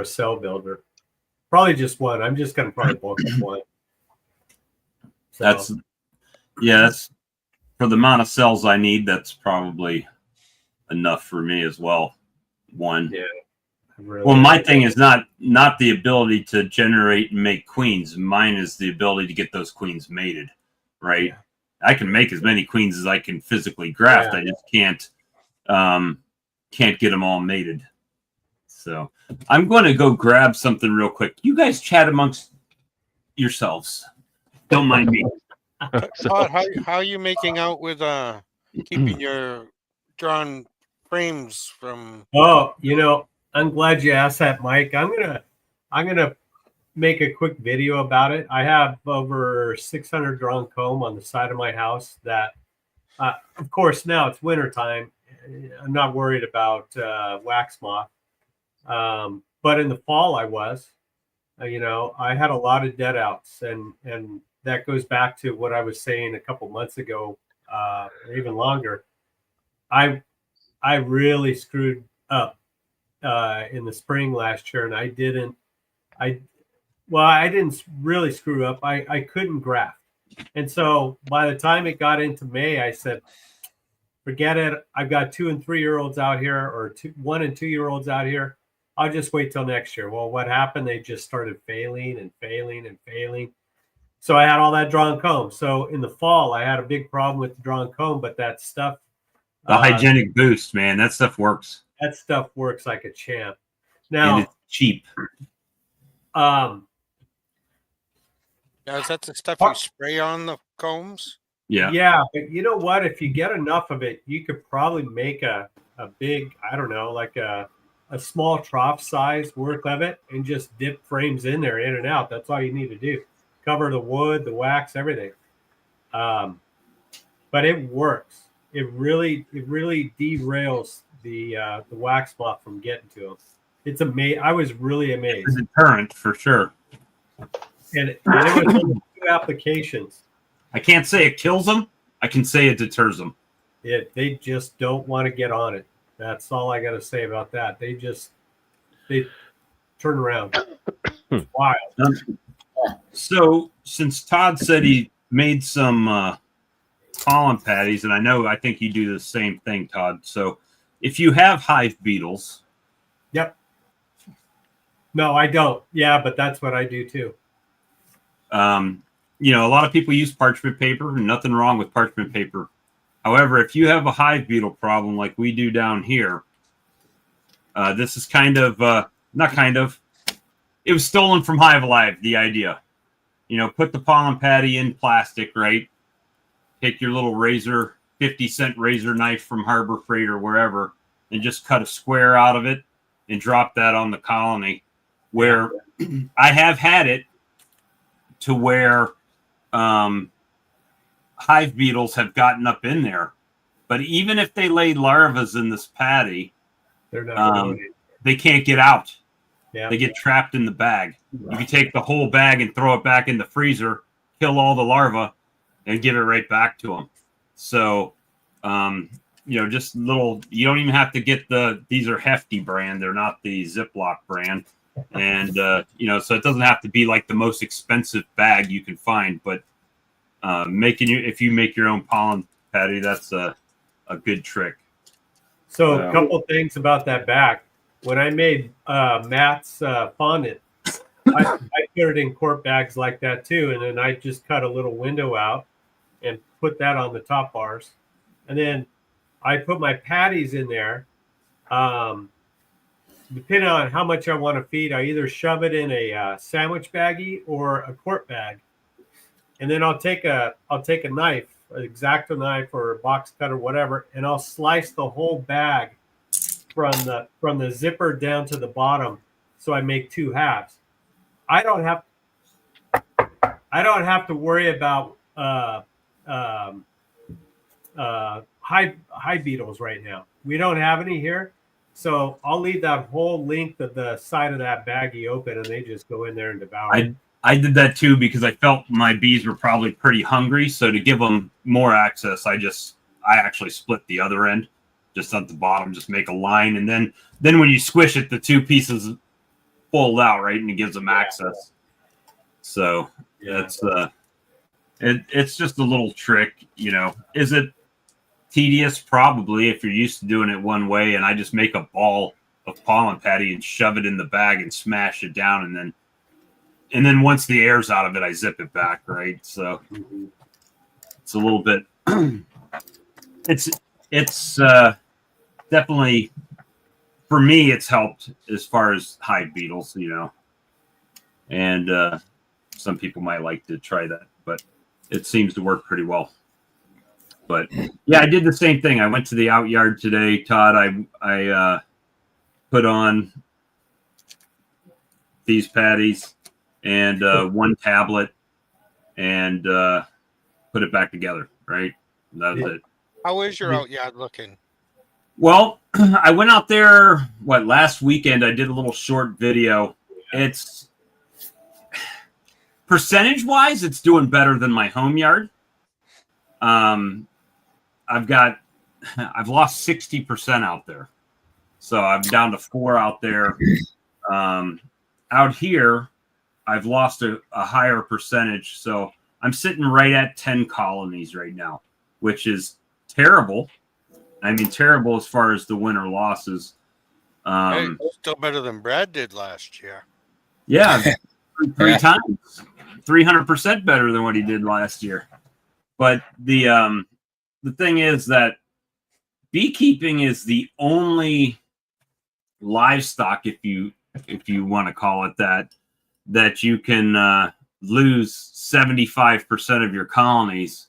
a cell builder. Probably just 1. I'm just going to probably bulk up 1. So. That's for the amount of cells I need. That's probably enough for me as well. 1. Yeah. Well, my thing is not the ability to generate and make queens. Mine is the ability to get those queens mated, right? Yeah. I can make as many queens as I can physically graft. Yeah. I just can't get them all mated. So I'm going to go grab something real quick. You guys chat amongst yourselves. Don't mind me. So, Todd, how are you making out with keeping your drawn frames from? Oh, I'm glad you asked that, Mike. I'm gonna make a quick video about it. I have over 600 drawn comb on the side of my house that, of course, now it's wintertime. I'm not worried about wax moth. But in the fall, I was. I had a lot of dead outs, and that goes back to what I was saying a couple months ago, or even longer. I really screwed up in the spring last year, and I didn't. I didn't really screw up. I couldn't graft, and so by the time it got into May, I said, forget it. I've got 2 and 3 year olds out here, or 1 and 2 year olds out here. I'll just wait till next year. Well, what happened? They just started failing and failing and failing. So I had all that drawn comb. So in the fall, I had a big problem with the drawn comb, but that stuff, The hygienic boost, man, that stuff works. That stuff works like a champ. And Now, it's cheap. Now, is that the stuff you spray on the combs? Yeah. but you know what? If you get enough of it, you could probably make a big, I don't know, like a small trough size worth of it, and just dip frames in there, in and out. That's all you need to do. Cover the wood, the wax, everything. But it works. It really derails the wax moth from getting to them. It's amazing. I was really amazed. It's a deterrent for sure. And it was only 2 applications. I can't say it kills them. I can say it deters them. They just don't want to get on it. That's all I got to say about that. They turn around. It's wild. So since Todd said he made some pollen patties, and I think you do the same thing, Todd. So if you have hive beetles. Yep. No, I don't. Yeah, but that's what I do too. A lot of people use parchment paper, and nothing wrong with parchment paper. However, if you have a hive beetle problem like we do down here, this is it was stolen from Hive Alive, the idea. Put the pollen patty in plastic, right? Take your little 50-cent razor knife from Harbor Freight or wherever, and just cut a square out of it and drop that on the colony. Where I have had it to where hive beetles have gotten up in there, but even if they lay larvas in this patty, they're not they can't get out. Yeah. They get trapped in the bag. You can take the whole bag and throw it back in the freezer, kill all the larvae, and give it right back to them. So, just little. You don't even have to get these are Hefty brand. They're not the Ziploc brand, and so it doesn't have to be like the most expensive bag you can find, but. If you make your own pollen patty, that's a good trick. So a couple things about that bag. When I made Matt's fondant, I put it in quart bags like that too, and then I just cut a little window out and put that on the top bars, and then I put my patties in there. Depending on how much I want to feed, I either shove it in a sandwich baggie or a quart bag. And then I'll take a knife, an X-Acto knife or a box cutter, whatever, and I'll slice the whole bag from the zipper down to the bottom, so I make 2 halves. I don't have to worry about hive beetles right now. We don't have any here, so I'll leave that whole length of the side of that baggie open, and they just go in there and devour it. I did that too because I felt my bees were probably pretty hungry. So to give them more access, I actually split the other end, just at the bottom, just make a line, and then when you squish it, the 2 pieces fold out, right, and it gives them access. So it's just a little trick, Is it tedious? Probably, if you're used to doing it one way. And I just make a ball of pollen patty and shove it in the bag and smash it down, and then once the air's out of it, I zip it back, right? So it's a little bit. It's definitely, for me, it's helped as far as hive beetles, and some people might like to try that, but it seems to work pretty well. But yeah, I did the same thing. I went to the out yard today, Todd. I put on these patties and one tablet and put it back together. Right, that was it. How is your out yard looking? Well, I went out there last weekend. I did a little short video. It's percentage-wise, it's doing better than my home yard. I've lost 60% out there. So I'm down to 4 out there. Out here, I've lost a higher percentage. So I'm sitting right at 10 colonies right now, which is terrible. I mean, terrible as far as the winter losses. Hey, still better than Brad did last year. Yeah, 3 times. 300% better than what he did last year. But the thing is that beekeeping is the only livestock, if you want to call it that you can lose 75% of your colonies,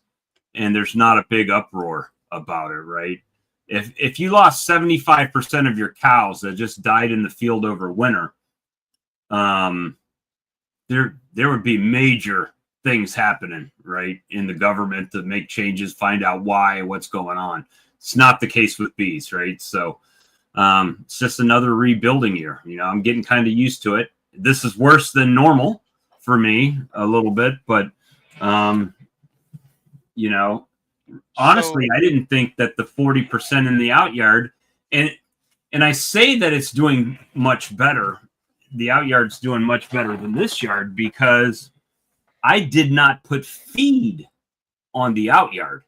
and there's not a big uproar about it, right? If you lost 75% of your cows that just died in the field over winter, there would be major things happening, right, in the government to make changes, find out why, what's going on. It's not the case with bees, right? So it's just another rebuilding year. I'm getting kind of used to it. This is worse than normal for me a little bit, but honestly, I didn't think that the 40% in the out yard, and I say that it's doing much better. The out yard's doing much better than this yard because I did not put feed on the out yard.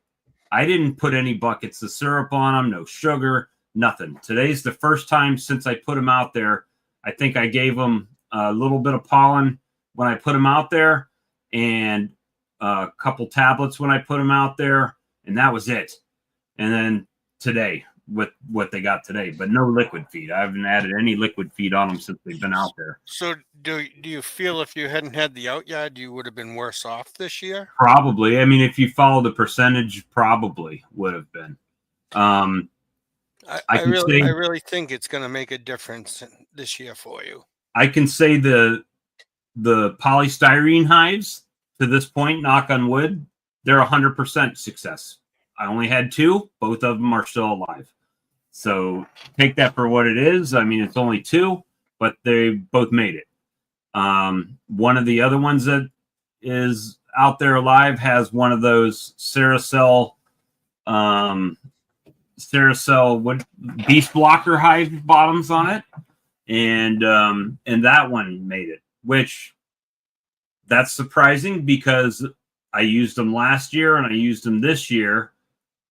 I didn't put any buckets of syrup on them, no sugar, nothing. Today's the first time since I put them out there. I think I gave them a little bit of pollen when I put them out there and a couple tablets when I put them out there, and that was it. And then today, with what they got today, but no liquid feed. I haven't added any liquid feed on them since they've been out there. So do you feel if you hadn't had the out yard, you would have been worse off this year? Probably. I mean, if you follow the percentage, probably would have been. I really think it's going to make a difference this year for you. I can say the polystyrene hives to this point, knock on wood, they're 100% success. I only had 2. Both of them are still alive. So take that for what it is. I mean, it's only 2, but they both made it. One of the other ones that is out there alive has one of those Ceracell beast blocker hive bottoms on it, and that one made it, which that's surprising because I used them last year and I used them this year.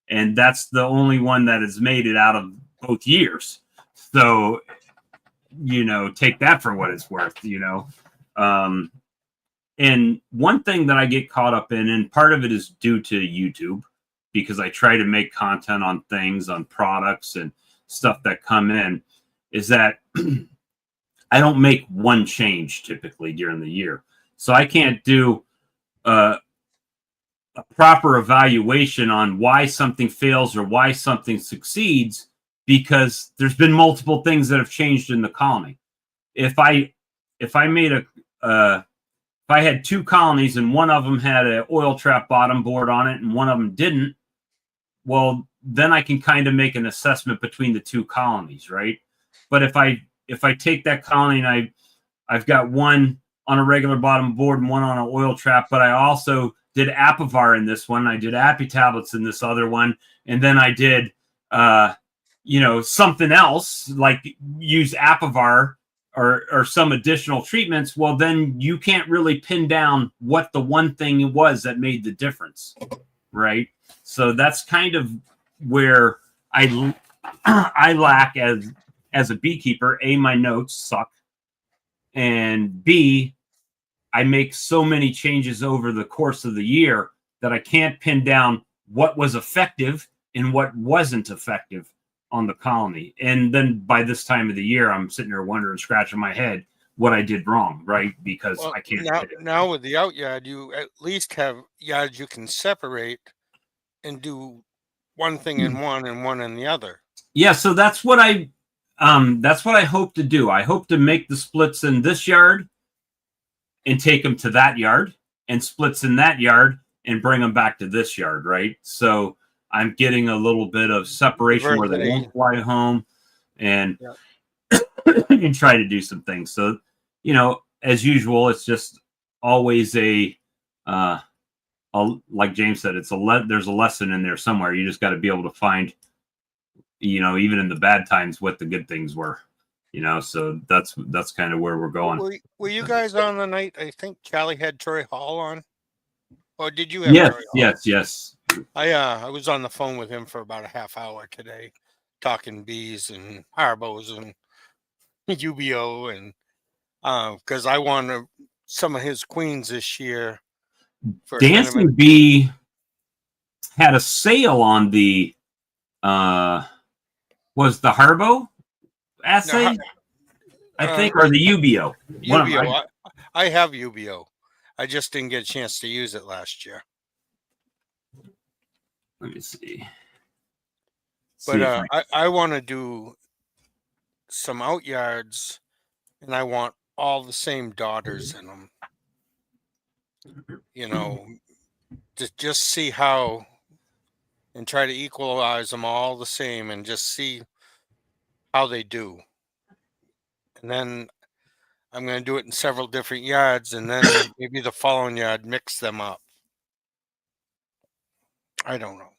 And that's the only one that has made it out of both years. So, take that for what it's worth, And one thing that I get caught up in, and part of it is due to YouTube, because I try to make content on things, on products and stuff that come in, is that I don't make one change typically during the year. So I can't do a proper evaluation on why something fails or why something succeeds, because there's been multiple things that have changed in the colony. If I had 2 colonies and one of them had an oil trap bottom board on it and one of them didn't, well, then I can kind of make an assessment between the 2 colonies, right? But if I take that colony and I've got one on a regular bottom board and one on an oil trap, but I also did Apivar in this one, I did Appy tablets in this other one, and then I did something else like use Apivar or some additional treatments, well, then you can't really pin down what the one thing was that made the difference, right? So that's kind of where I lack as a beekeeper. A, my notes suck, and B, I make so many changes over the course of the year that I can't pin down what was effective and what wasn't effective on the colony. And then by this time of the year, I'm sitting there wondering, scratching my head, what I did wrong, right? Because Well, I can't. now with the out yard, you at least have yards you can separate and do one thing in one and one in the other. Yeah, so that's what I hope to do. I hope to make the splits in this yard and take them to that yard, and splits in that yard and bring them back to this yard, right? So I'm getting a little bit of separation where they won't fly home, and and try to do some things. So, you know, as usual, it's just always like James said, there's a lesson in there somewhere. You just got to be able to find, you know, even in the bad times, what the good things were, you know. So that's kind of where we're going. Were you guys on the night? I think Callie had Troy Hall on, or did you have Troy Hall? Yes. I was on the phone with him for about a half hour today, talking bees and harbos and UBO, and because I won some of his queens this year. Dancing Bee had a sale on the was the Harbo assay, No, I think, or the UBO. UBO. I have UBO. I just didn't get a chance to use it last year. Let me see. But I want to do some out yards, and I want all the same daughters in them. You know, just see how, and try to equalize them all the same, and just see how they do. And then I'm going to do it in several different yards, and then maybe the following yard mix them up. I don't know.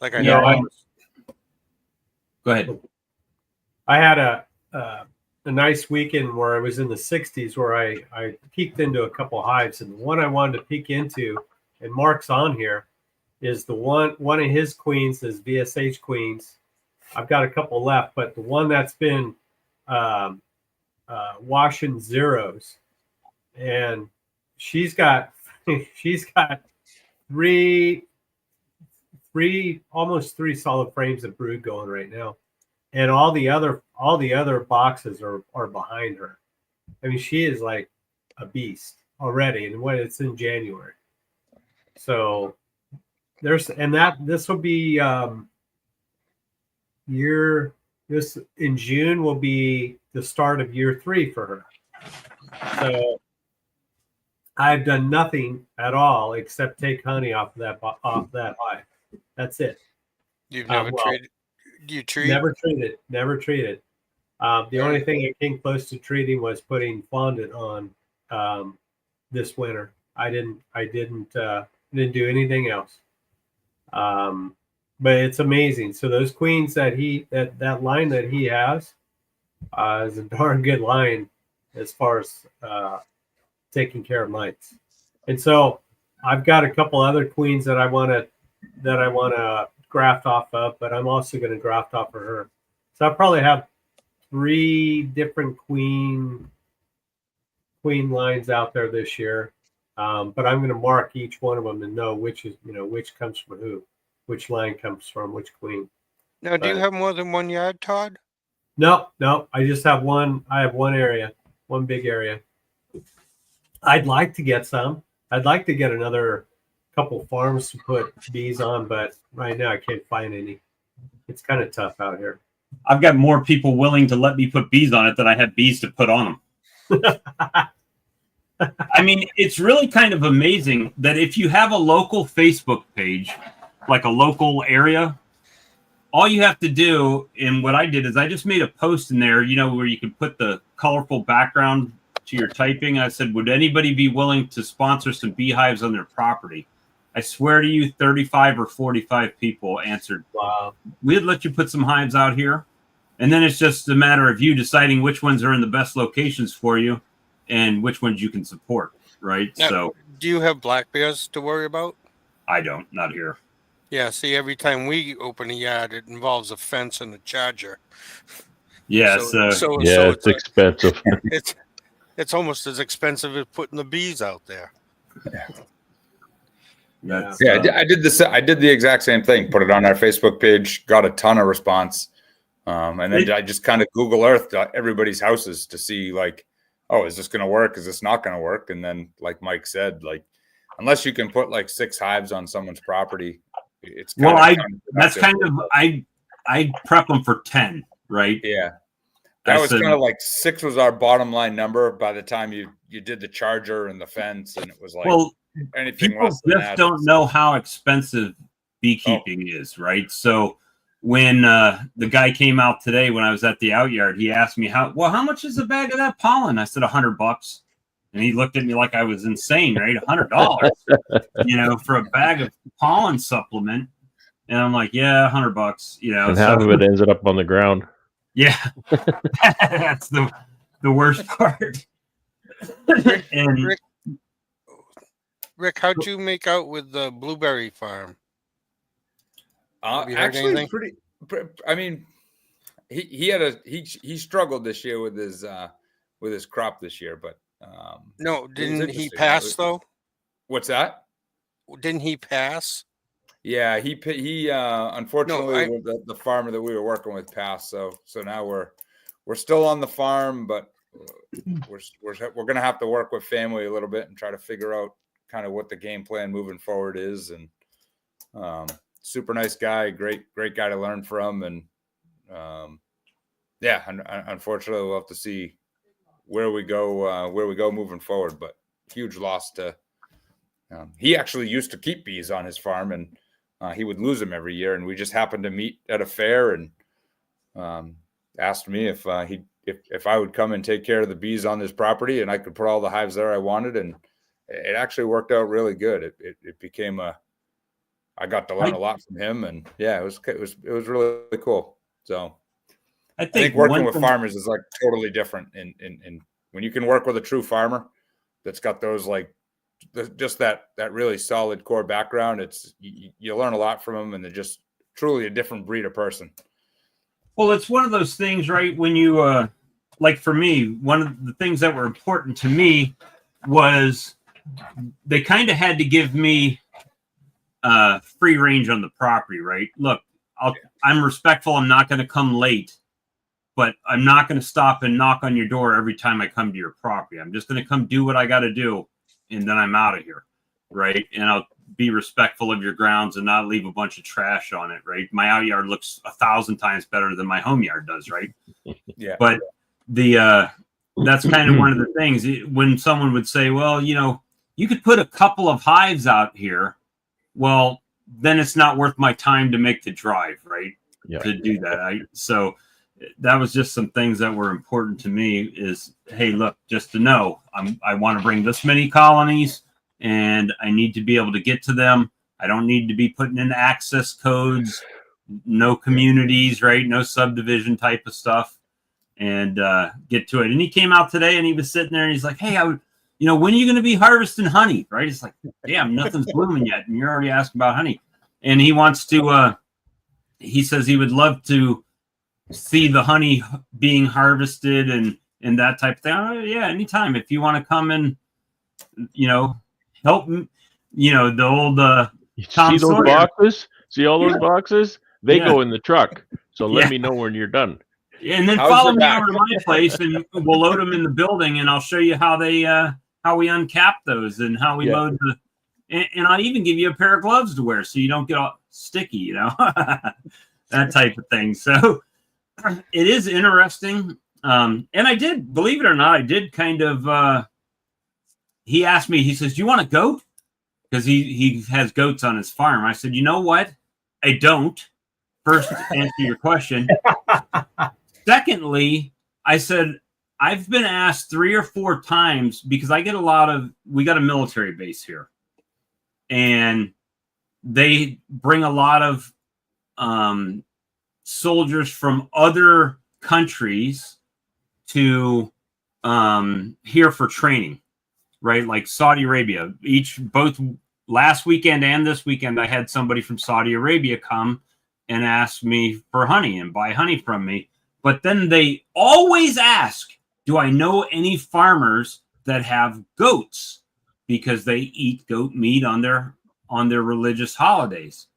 Like go ahead. I had a nice weekend where I was in the 60s, where I peeked into a couple of hives, and the one I wanted to peek into, and Mark's on here, is the one of his queens is VSH queens. I've got a couple left, but the one that's been washing zeros, and she's got almost three solid frames of brood going right now, and all the other boxes are behind her. I mean, she is like a beast already, and when it's in January, so this will be this in June will be the start of year 3 for her. So I've done nothing at all except take honey off that hive. That's it. You've never treated? Do you treat? Never treated. The only thing I came close to treating was putting fondant on this winter. I didn't do anything else. But it's amazing. So those queens that line that he has is a darn good line as far as taking care of mites. And so I've got a couple other queens that I want to graft off of, but I'm also going to graft off of her. So I probably have 3 different queen lines out there this year. But I'm going to mark each one of them and know which comes from who, which line comes from which queen. Now, do you have more than one yard, Todd? No. I just have one. I have one area, one big area. I'd like to get some. I'd like to get another couple farms to put bees on, but right now I can't find any. It's kind of tough out here. I've got more people willing to let me put bees on it than I have bees to put on them. I mean, it's really kind of amazing that if you have a local Facebook page, like a local area, all you have to do, and what I did is I just made a post in there, where you could put the colorful background to your typing. I said, would anybody be willing to sponsor some beehives on their property? I swear to you, 35 or 45 people answered. Wow. We'd let you put some hives out here. And then it's just a matter of you deciding which ones are in the best locations for you and which ones you can support, right? Now, so do you have black bears to worry about? I don't, not here. Yeah, see, every time we open a yard, it involves a fence and a charger. Yeah, it's expensive. It's almost as expensive as putting the bees out there. I did the exact same thing. Put it on our Facebook page. Got a ton of response. And then I just kind of Google Earthed everybody's houses to see like, oh, is this going to work? Is this not going to work? And then, like Mike said, like, unless you can put like 6 hives on someone's property, it's kind I prep them for 10, right? Yeah. That was kind of like 6 was our bottom line number by the time you did the charger and the fence, and it was like, well, anything people less than just that, don't know how expensive beekeeping is, right? So when the guy came out today, when I was at the out yard, he asked me how much is a bag of that pollen? I said $100, and he looked at me like I was insane, right? $100, for a bag of pollen supplement, and I'm like, yeah, $100, and half of it ended up on the ground. Yeah, that's the worst part. And Rick, how'd you make out with the blueberry farm? Actually, pretty. I mean, he struggled this year with his crop this year, but no, didn't he pass though? What's that? Didn't he pass? Yeah, he unfortunately the farmer that we were working with passed, so now we're still on the farm, but we're gonna have to work with family a little bit and try to figure out kind of what the game plan moving forward is. And super nice guy, great guy to learn from, and unfortunately we'll have to see where we go moving forward. But huge loss to. He actually used to keep bees on his farm, and he would lose them every year. And we just happened to meet at a fair, and asked me if I would come and take care of the bees on this property, and I could put all the hives there I wanted. And it actually worked out really good. It became I got to learn a lot from him, and yeah, it was really cool. So I think working with farmers is like totally different. In when you can work with a true farmer that's got those like just that really solid core background, you learn a lot from them, and they're just truly a different breed of person. Well, it's one of those things, right? When you like for me, one of the things that were important to me was they kind of had to give me free range on the property, right? Look, I'm respectful. I'm not going to come late, but I'm not going to stop and knock on your door every time I come to your property. I'm just going to come do what I got to do, and then I'm out of here, right? And I'll be respectful of your grounds and not leave a bunch of trash on it, right? My out yard looks 1,000 times better than my home yard does, right? Yeah. But that's kind of one of the things when someone would say, well, you could put a couple of hives out here. Well, then it's not worth my time to make the drive, right? Yeah. To do that. So that was just some things that were important to me is, hey, look, just to know, I want to bring this many colonies, and I need to be able to get to them. I don't need to be putting in access codes, no communities, right? No subdivision type of stuff, and get to it. And he came out today, and he was sitting there, and he's like, hey, when are you going to be harvesting honey, right? It's like, damn, nothing's blooming yet, and you're already asking about honey. And he wants to, he says he would love to see the honey being harvested and that type of thing. Oh, yeah, anytime. If you want to come and, help, the old Tom See those Sawyer. boxes? See all those boxes? They Yeah. go in the truck. So let me know when you're done. And then follow me over to my place, and we'll load them in the building, and I'll show you how they how we uncap those and how we load the. And I'll even give you a pair of gloves to wear so you don't get all sticky, that type of thing. So it is interesting. And I did, believe it or not, I did kind of. He asked me. He says, "Do you want a goat?" Because he has goats on his farm. I said, "You know what? I don't." First, to answer your question. Secondly, I said, I've been asked 3 or 4 times because I get we got a military base here, and they bring a lot of soldiers from other countries to here for training, right? Like Saudi Arabia, both last weekend and this weekend, I had somebody from Saudi Arabia come and ask me for honey and buy honey from me. But then they always ask, do I know any farmers that have goats? Because they eat goat meat on their religious holidays.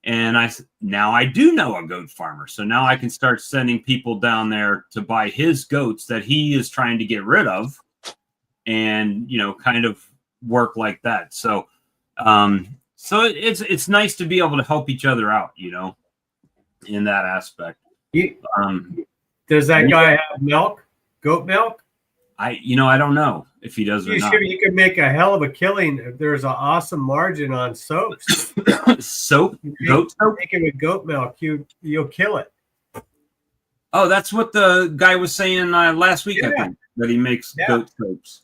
And now I do know a goat farmer. So now I can start sending people down there to buy his goats that he is trying to get rid of, and, kind of work like that. So, so it's nice to be able to help each other out, in that aspect. Does that guy have milk? Goat milk? I don't know if he does or not. You could make a hell of a killing if there's an awesome margin on soaps. Soap? Goat soap? Make it with goat milk, you'll kill it. Oh, that's what the guy was saying last week, Yeah. I think, that he makes goat soaps.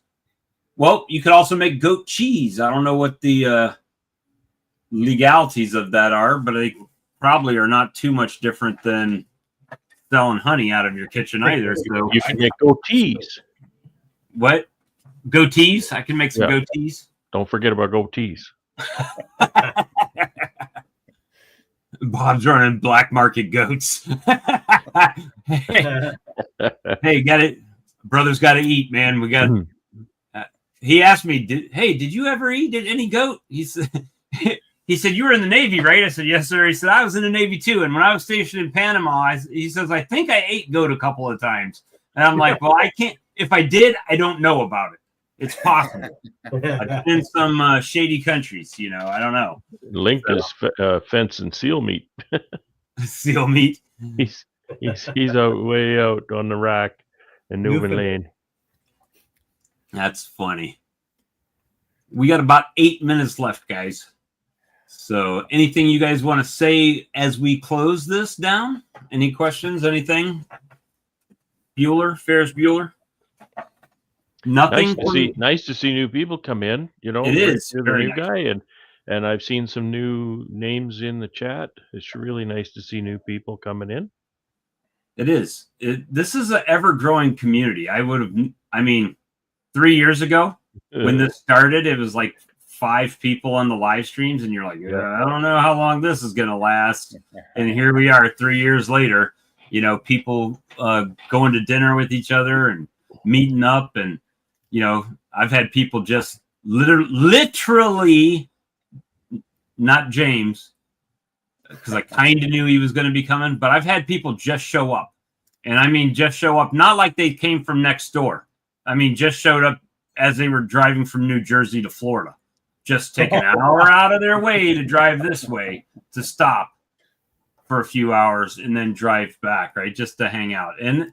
Well, you could also make goat cheese. I don't know what the legalities of that are, but they probably are not too much different than selling honey out of your kitchen either. So You can make goat cheese. What? Goatees? I can make some goatees. Don't forget about goat cheese. Bob's running black market goats. Hey, got it. Brother's got to eat, man. We got. He asked me, "Did you ever eat any goat?" He said, "You were in the Navy, right?" I said, "Yes, sir." He said, "I was in the Navy too, and when I was stationed in Panama, he says, I think I ate goat a couple of times." And I'm like, "Well, I can't. If I did, I don't know about it. It's possible. I've been in some shady countries, I don't know." Link is fence and seal meat. Seal meat. He's way out on the rack in Newman Lane. That's funny. We got about 8 minutes left, guys. So anything you guys want to say as we close this down? Any questions? Anything? Ferris Bueller? Nothing. Nice to see new people come in. It is. You're the new guy, and I've seen some new names in the chat. It's really nice to see new people coming in. It is. This is an ever-growing community. 3 years ago when this started, it was like 5 people on the live streams, and you're like, I don't know how long this is going to last. And here we are 3 years later, people going to dinner with each other and meeting up. And, I've had people just literally, not James, because I kind of knew he was going to be coming, but I've had people just show up. And I mean, just show up, not like they came from next door. I mean, just showed up as they were driving from New Jersey to Florida. Just take an hour out of their way to drive this way, to stop for a few hours and then drive back, right? Just to hang out. And,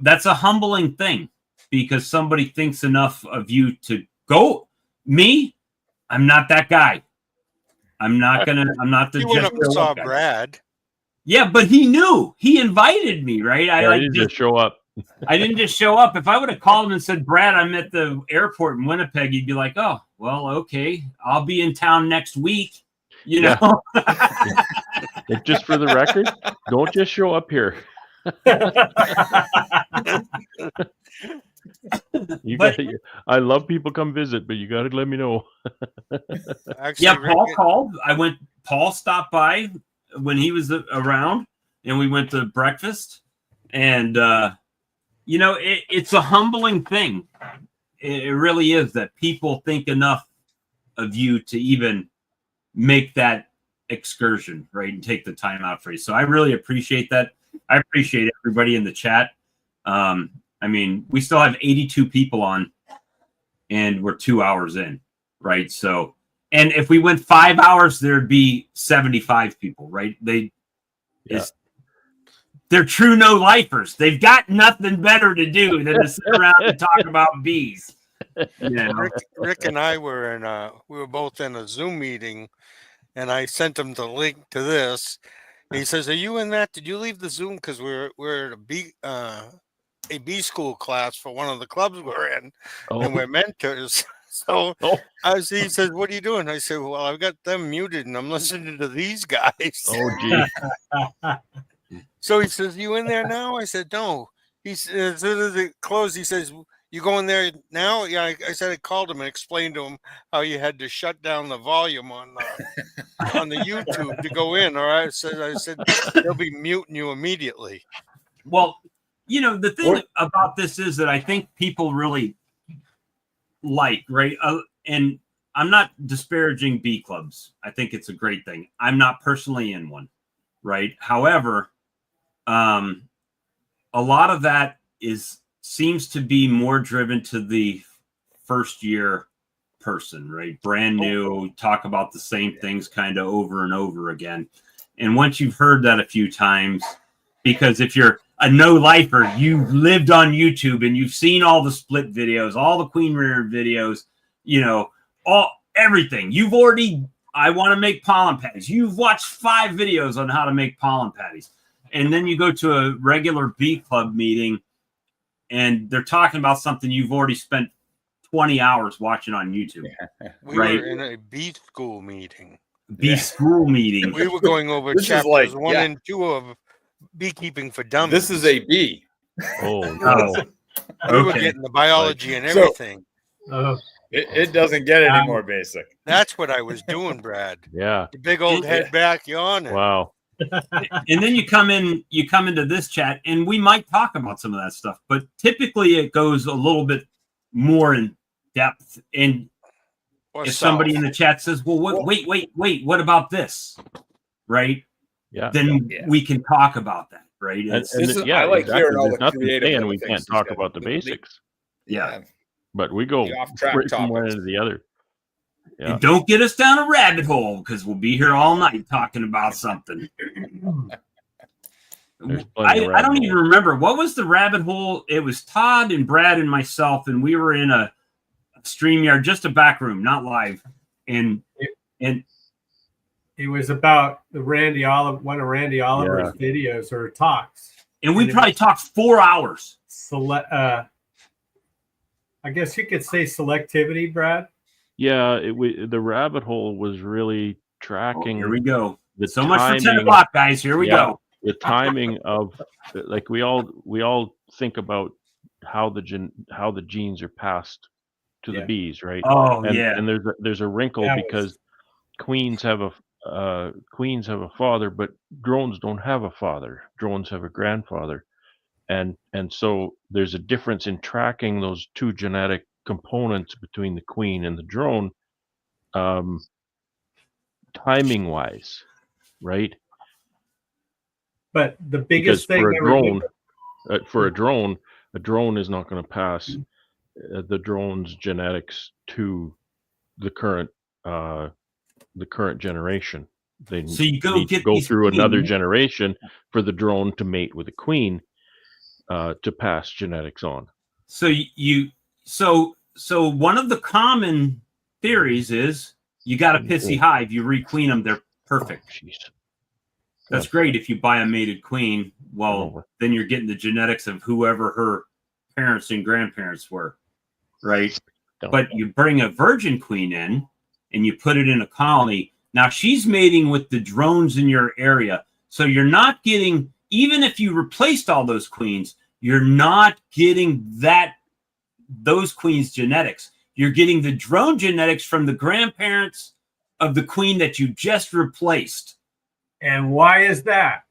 that's a humbling thing, because somebody thinks enough of you to go. Me, I'm not that guy. I'm not the You went up and saw guy. Brad. Yeah, but he knew. He invited me, right? I didn't just show up. I didn't just show up. If I would have called him and said, "Brad, I'm at the airport in Winnipeg," he'd be like, "Oh, well, okay. I'll be in town next week." Just for the record, don't just show up here. I love people come visit, but you got to let me know. Actually, Paul called. Paul stopped by when he was around, and we went to breakfast. And, it's a humbling thing. It really is, that people think enough of you to even make that excursion, right? And take the time out for you. So I really appreciate that. I appreciate everybody in the chat. We still have 82 people on, and we're 2 hours in, right? So, and if we went 5 hours, there'd be 75 people, right? They're true no-lifers. They've got nothing better to do than to sit around and talk about bees. Rick and I were we were both in a Zoom meeting, and I sent him the link to this. He says, "Are you in that? Did you leave the Zoom? Because we're at a B school class for one of the clubs we're in, and we're mentors." So he says, "What are you doing?" I said, "Well, I've got them muted, and I'm listening to these guys." Oh, gee. So he says, "You in there now?" I said, "No." He says, as soon as it closed, he says, "You going there now?" Yeah, I said I called him and explained to him how you had to shut down the volume on the YouTube to go in. Or I said they'll be muting you immediately. Well, the thing about this is that I think people really like, right? And I'm not disparaging bee clubs. I think it's a great thing. I'm not personally in one, right? However, a lot of that seems to be more driven to the first year person, right? Brand new, talk about the same things kind of over and over again. And once you've heard that a few times, because if you're a no-lifer, you've lived on YouTube and you've seen all the split videos, all the queen rearing videos, everything. I want to make pollen patties. You've watched 5 videos on how to make pollen patties. And then you go to a regular bee club meeting and they're talking about something you've already spent 20 hours watching on YouTube. We were in a bee school meeting. School meeting. We were going over chapters 1 and 2 of Beekeeping for Dummies. This is a bee. Oh, We were getting the biology and everything. It doesn't get any more basic. That's what I was doing, Brad. Yeah. The big old head back yawning. Wow. And then you come into this chat and we might talk about some of that stuff, but typically it goes a little bit more in depth. And if somebody in the chat says, well, wait, what about this? Right? Yeah. Then we can talk about that, right? I like hearing all the creative and we can't talk about the basics. Yeah. But we go straight from one end to the other. Yeah. And don't get us down a rabbit hole because we'll be here all night talking about something. I don't even remember. What was the rabbit hole? It was Todd and Brad and myself, and we were in a StreamYard, just a back room, not live. And it was about one of Randy Oliver's videos or talks. And we probably talked 4 hours. I guess you could say selectivity, Brad. Yeah, the rabbit hole was really tracking. Here we go. So much for 10 o'clock, guys. Here we go. The timing of, like, we all think about how the genes are passed to the bees, right? And there's a wrinkle because queens have a father, but drones don't have a father. Drones have a grandfather. And so there's a difference in tracking those two genetic components between the queen and the drone, timing wise, right? But the biggest thing for a drone is not going to pass the drone's genetics to the current generation. They need to go through another generation for the drone to mate with a queen. To pass genetics on. So one of the common theories is you got a pissy hive, you requeen them, they're perfect. Jeez. That's great if you buy a mated queen. Well, then you're getting the genetics of whoever her parents and grandparents were, right? But you bring a virgin queen in and you put it in a colony. Now she's mating with the drones in your area. So you're not getting, even if you replaced all those queens, you're not getting those queens' genetics. You're getting the drone genetics from the grandparents of the queen that you just replaced. And why is that?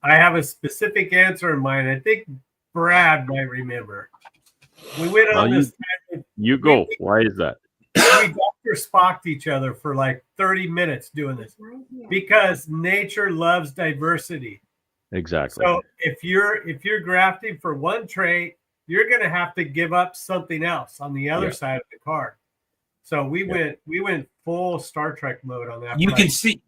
I have a specific answer in mind. I think Brad might remember. We went on this. You go. Why is that? We Dr. Spocked each other for like 30 minutes doing this because nature loves diversity. Exactly. So if you're grafting for one trait, you're going to have to give up something else on the other side of the card. So we went full Star Trek mode on that. You can see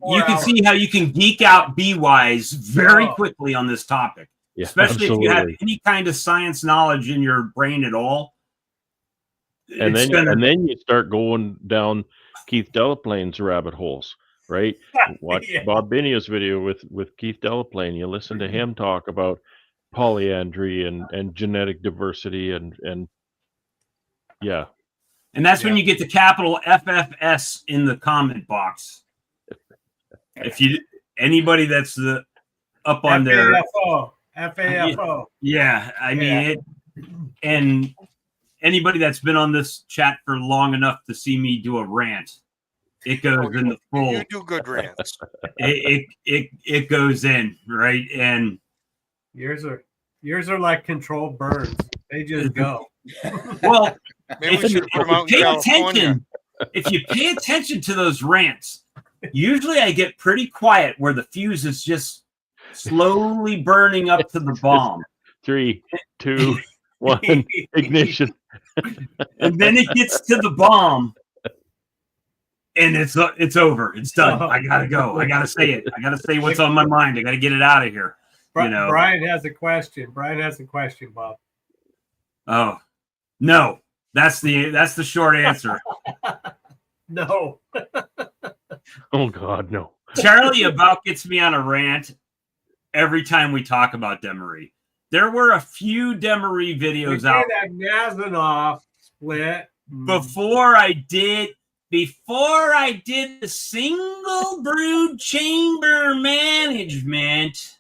how you can geek out bee-wise very quickly on this topic, especially if you have any kind of science knowledge in your brain at all. And then you start going down Keith Delaplane's rabbit holes. Right? Watch Bob Binio's video with Keith Delaplane. You listen to him talk about polyandry and genetic diversity and that's when you get the capital FFS in the comment box. If anybody that's up on there, FAFO. Yeah, I mean and anybody that's been on this chat for long enough to see me do a rant. It goes in the full. You do good rants. It goes in, right? And yours are like controlled burns. They just go. Well, maybe we should put them out in California. if you pay attention to those rants, usually I get pretty quiet where the fuse is just slowly burning up to the bomb. 3, 2, 1, ignition. And then it gets to the bomb, and it's over. It's done. I gotta go. I gotta say it. I gotta say what's on my mind. I gotta get it out of here. You know. Brian has a question. Bob. Oh, no. That's the short answer. No. Oh God, no. Charlie about gets me on a rant every time we talk about Demery. There were a few Demery videos out. That Mazanoff split. Before I did the single brood chamber management,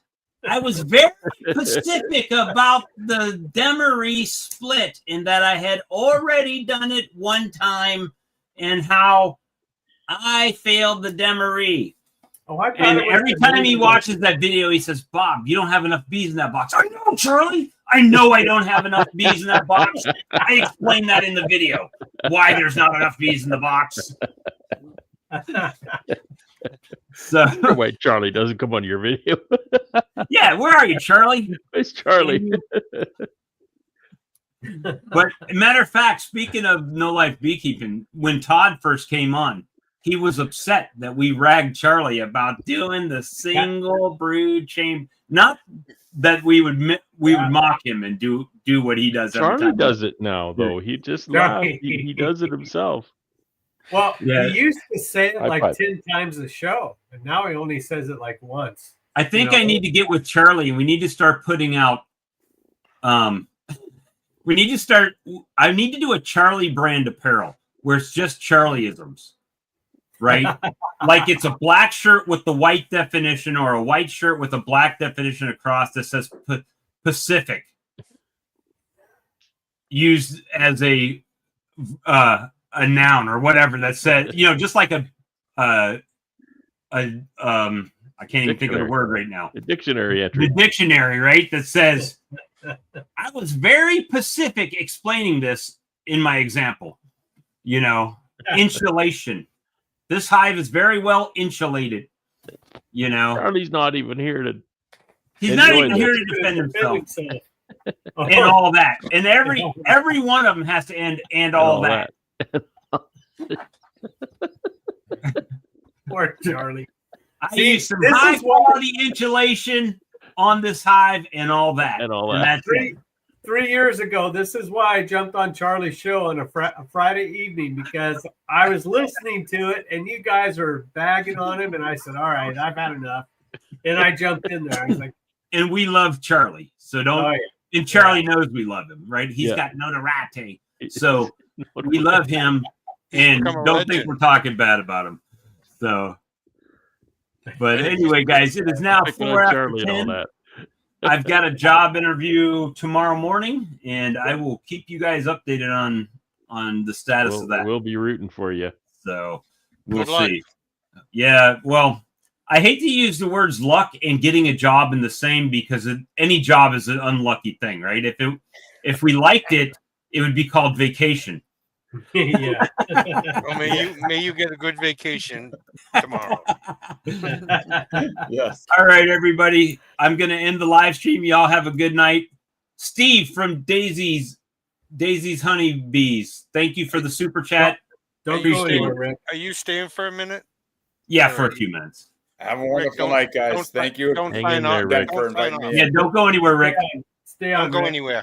I was very specific about the Demery split in that I had already done it one time and how I failed the Demery. Oh, I And every time he watches that video, he says, Bob, you don't have enough bees in that box. I know, Charlie. I know I don't have enough bees in that box. I explained that in the video, why there's not enough bees in the box. So, Wait, Charlie doesn't come on your video. yeah, where are you, Charlie? It's Charlie. But matter of fact, speaking of No Life Beekeeping, when Todd first came on, he was upset that we ragged Charlie about doing the single brood chamber. Not that we would mock him and do what he does. Charlie does it now, though. He just laughs. He does it himself. Well, Yeah. he used to say it like 5. 10 times a show, and now he only says it like once. I think I need to get with Charlie, and we need to start putting out. I need to do a Charlie brand apparel where it's just Charlieisms, right? Like it's a black shirt with the white definition, or a white shirt with a black definition across that says Pacific, used as a noun or whatever that said, just like I can't even think of the word right now. The dictionary entry. The dictionary, right? That says, I was very specific explaining this in my example. Insulation. This hive is very well insulated. Charlie's not even here to. He's not even here to defend himself. And all that. And every one of them has to end and all that. Poor Charlie. I use some high quality insulation on this hive and all that. And all And that. that's it. 3 years ago, this is why I jumped on Charlie's show on a Friday evening, because I was listening to it and you guys are bagging on him, and I said, all right, I've had enough. And I jumped in there. I was like, and we love Charlie. So don't. Oh, yeah. And Charlie knows we love him, right? He's got notoriety. So we love him and don't think we're talking bad about him. So, but anyway, guys, it is now 4 after 10. I've got a job interview tomorrow morning, and I will keep you guys updated on the status of that. We'll be rooting for you. So we'll see. Yeah, well, I hate to use the words luck and getting a job in the same, because any job is an unlucky thing, right? If we liked it, it would be called vacation. Yeah. Well, may you get a good vacation tomorrow. Yes. All right, everybody. I'm going to end the live stream. Y'all have a good night. Steve from Daisy's Honeybees, thank you for the super chat. Don't go anywhere, Rick. Are you staying for a minute? Yeah, for a few minutes. Have a wonderful night, guys. Thank you. Don't Hang sign in off. there, Rick. for inviting me. Yeah, don't go anywhere, Rick. Stay on. Don't go Rick. anywhere.